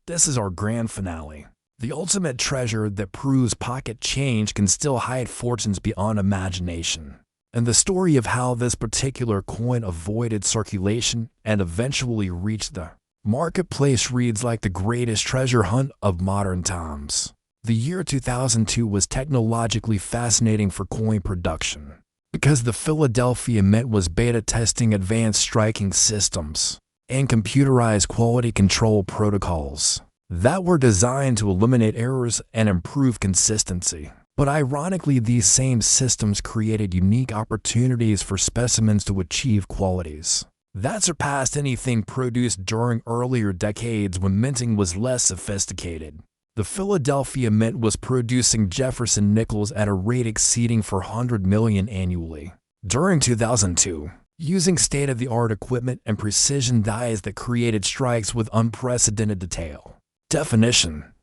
This is our grand finale, the ultimate treasure that proves pocket change can still hide fortunes beyond imagination, and the story of how this particular coin avoided circulation and eventually reached the marketplace reads like the greatest treasure hunt of modern times. The year 2002 was technologically fascinating for coin production because the Philadelphia Mint was beta testing advanced striking systems and computerized quality control protocols that were designed to eliminate errors and improve consistency. But ironically, these same systems created unique opportunities for specimens to achieve qualities that surpassed anything produced during earlier decades when minting was less sophisticated. The Philadelphia Mint was producing Jefferson nickels at a rate exceeding 400 million annually during 2002, using state-of-the-art equipment and precision dies that created strikes with unprecedented detail, definition.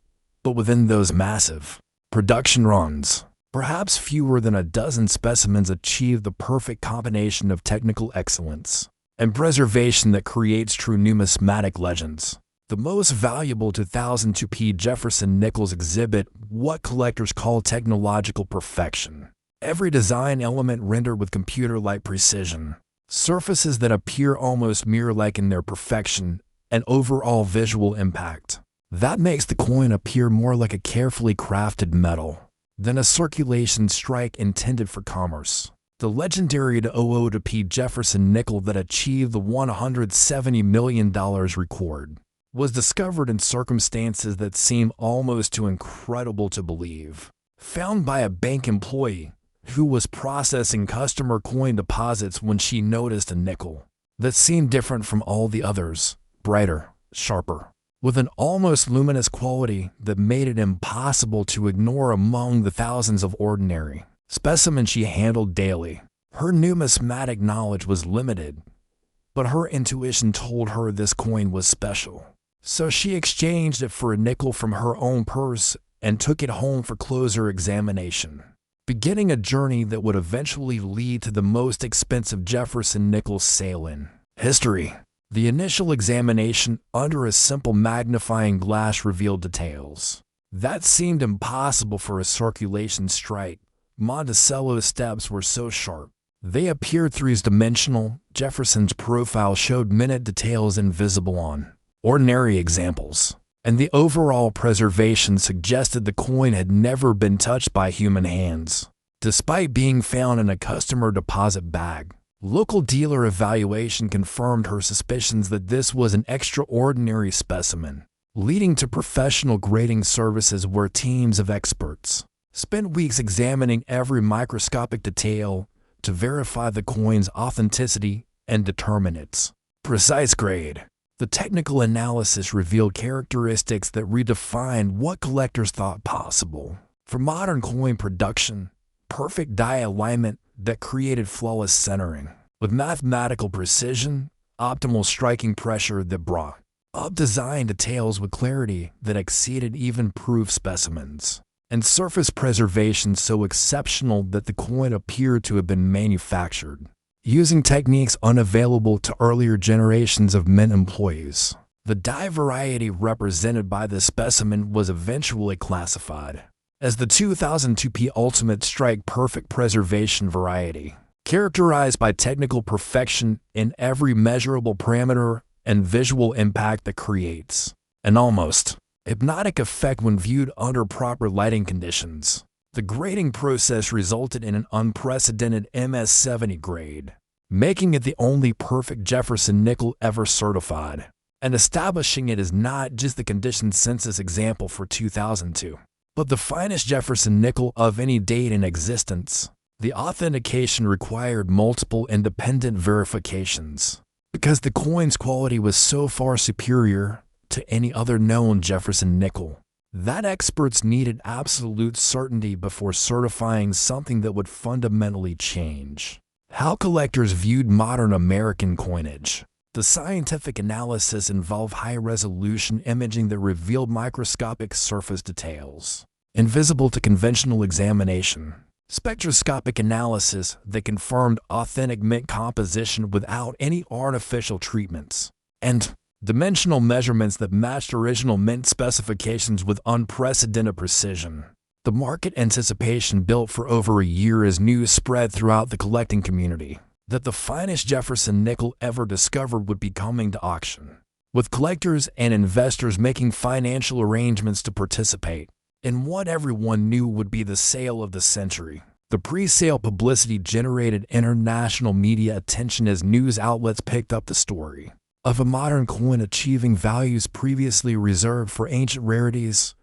But within those massive production runs, perhaps fewer than a dozen specimens achieved the perfect combination of technical excellence and preservation that creates true numismatic legends. The most valuable 2002p Jefferson nickels exhibit what collectors call technological perfection. Every design element rendered with computer-like precision, surfaces that appear almost mirror-like in their perfection, and overall visual impact. That makes the coin appear more like a carefully crafted metal than a circulation strike intended for commerce. The legendary 2002p Jefferson nickel that achieved the $170 million record was discovered in circumstances that seem almost too incredible to believe. Found by a bank employee who was processing customer coin deposits when she noticed a nickel that seemed different from all the others, brighter, sharper, with an almost luminous quality that made it impossible to ignore among the thousands of ordinary specimens she handled daily. Her numismatic knowledge was limited, but her intuition told her this coin was special. So she exchanged it for a nickel from her own purse and took it home for closer examination, beginning a journey that would eventually lead to the most expensive Jefferson nickel sale in history. The initial examination under a simple magnifying glass revealed details that seemed impossible for a circulation strike. Monticello's steps were so sharp they appeared three-dimensional. Jefferson's profile showed minute details invisible on ordinary examples, and the overall preservation suggested the coin had never been touched by human hands. Despite being found in a customer deposit bag, local dealer evaluation confirmed her suspicions that this was an extraordinary specimen, leading to professional grading services where teams of experts spent weeks examining every microscopic detail to verify the coin's authenticity and determine its precise grade. The technical analysis revealed characteristics that redefined what collectors thought possible. For modern coin production, perfect die alignment that created flawless centering, with mathematical precision, optimal striking pressure that brought up design details with clarity that exceeded even proof specimens, and surface preservation so exceptional that the coin appeared to have been manufactured using techniques unavailable to earlier generations of mint employees. The die variety represented by this specimen was eventually classified as the 2002p Ultimate Strike Perfect Preservation variety, characterized by technical perfection in every measurable parameter and visual impact that creates an almost hypnotic effect when viewed under proper lighting conditions. The grading process resulted in an unprecedented MS-70 grade, making it the only perfect Jefferson nickel ever certified, and establishing it as not just the conditioned census example for 2002, but the finest Jefferson nickel of any date in existence. The authentication required multiple independent verifications, because the coin's quality was so far superior to any other known Jefferson nickel that experts needed absolute certainty before certifying something that would fundamentally change how collectors viewed modern American coinage. The scientific analysis involved high-resolution imaging that revealed microscopic surface details, invisible to conventional examination, spectroscopic analysis that confirmed authentic mint composition without any artificial treatments, and dimensional measurements that matched original mint specifications with unprecedented precision. The market anticipation built for over a year as news spread throughout the collecting community that the finest Jefferson nickel ever discovered would be coming to auction, with collectors and investors making financial arrangements to participate in what everyone knew would be the sale of the century. The pre-sale publicity generated international media attention as news outlets picked up the story of a modern coin achieving values previously reserved for ancient rarities,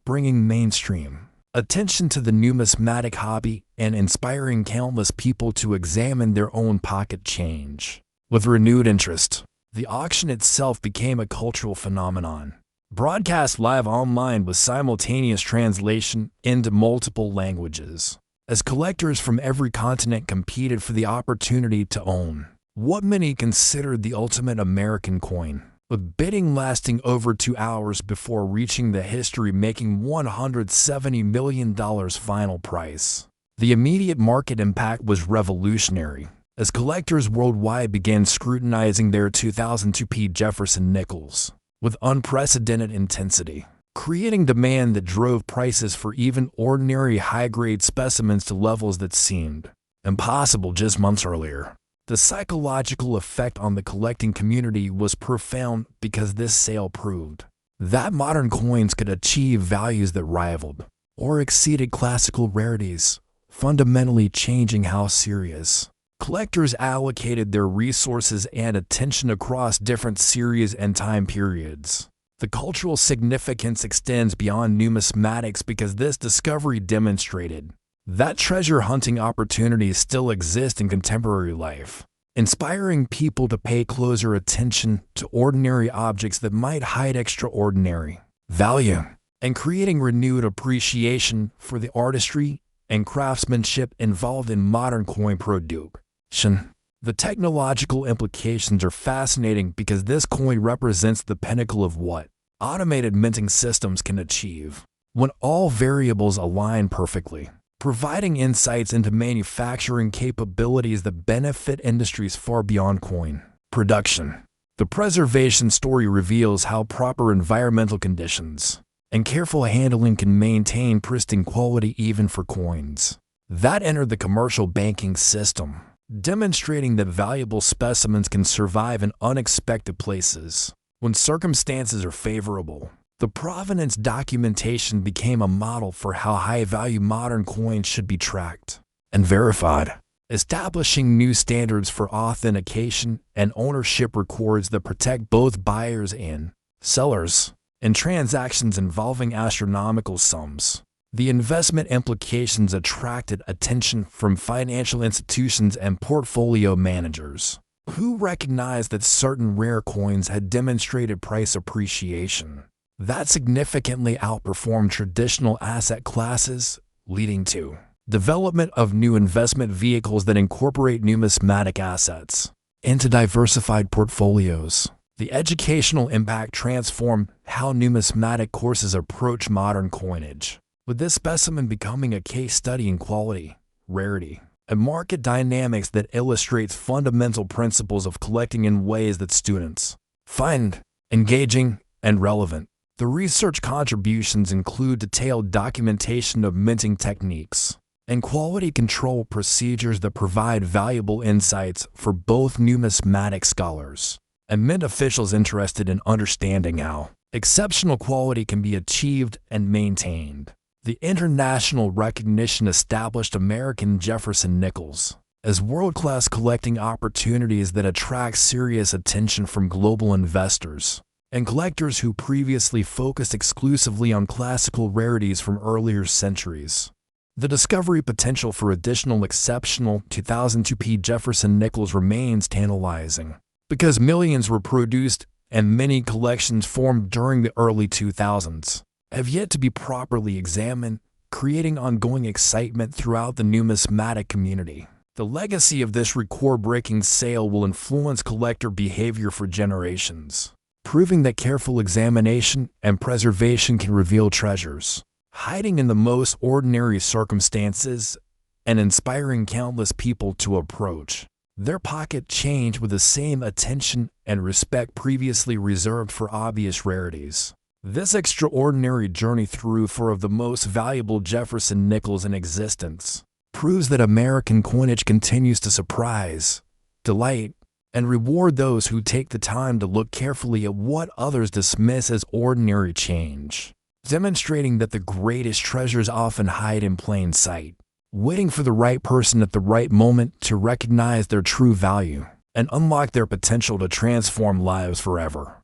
bringing mainstream attention to the numismatic hobby and inspiring countless people to examine their own pocket change. With renewed interest, the auction itself became a cultural phenomenon, broadcast live online with simultaneous translation into multiple languages, as collectors from every continent competed for the opportunity to own what many considered the ultimate American coin, with bidding lasting over 2 hours before reaching the history-making $170 million final price. The immediate market impact was revolutionary, as collectors worldwide began scrutinizing their 2002 Jefferson nickels with unprecedented intensity, creating demand that drove prices for even ordinary high-grade specimens to levels that seemed impossible just months earlier. The psychological effect on the collecting community was profound because this sale proved that modern coins could achieve values that rivaled or exceeded classical rarities, fundamentally changing how serious collectors allocated their resources and attention across different series and time periods. The cultural significance extends beyond numismatics because this discovery demonstrated that treasure hunting opportunities still exist in contemporary life, inspiring people to pay closer attention to ordinary objects that might hide extraordinary value, and creating renewed appreciation for the artistry and craftsmanship involved in modern coin production. The technological implications are fascinating because this coin represents the pinnacle of what automated minting systems can achieve when all variables align perfectly, providing insights into manufacturing capabilities that benefit industries far beyond coin production. The preservation story reveals how proper environmental conditions and careful handling can maintain pristine quality even for coins that enter the commercial banking system, demonstrating that valuable specimens can survive in unexpected places when circumstances are favorable. The provenance documentation became a model for how high-value modern coins should be tracked and verified, establishing new standards for authentication and ownership records that protect both buyers and sellers in transactions involving astronomical sums. The investment implications attracted attention from financial institutions and portfolio managers, who recognized that certain rare coins had demonstrated price appreciation that significantly outperformed traditional asset classes, leading to development of new investment vehicles that incorporate numismatic assets into diversified portfolios. The educational impact transformed how numismatic courses approach modern coinage, with this specimen becoming a case study in quality, rarity, and market dynamics that illustrates fundamental principles of collecting in ways that students find engaging and relevant. The research contributions include detailed documentation of minting techniques and quality control procedures that provide valuable insights for both numismatic scholars and mint officials interested in understanding how exceptional quality can be achieved and maintained. The international recognition established American Jefferson nickels as world-class collecting opportunities that attract serious attention from global investors and collectors who previously focused exclusively on classical rarities from earlier centuries. The discovery potential for additional exceptional 2002 Jefferson nickels remains tantalizing because millions were produced and many collections formed during the early 2000s have yet to be properly examined, creating ongoing excitement throughout the numismatic community. The legacy of this record-breaking sale will influence collector behavior for generations, proving that careful examination and preservation can reveal treasures hiding in the most ordinary circumstances and inspiring countless people to approach their pocket change with the same attention and respect previously reserved for obvious rarities. This extraordinary journey through four of the most valuable Jefferson nickels in existence proves that American coinage continues to surprise, delight, and reward those who take the time to look carefully at what others dismiss as ordinary change, demonstrating that the greatest treasures often hide in plain sight, waiting for the right person at the right moment to recognize their true value and unlock their potential to transform lives forever.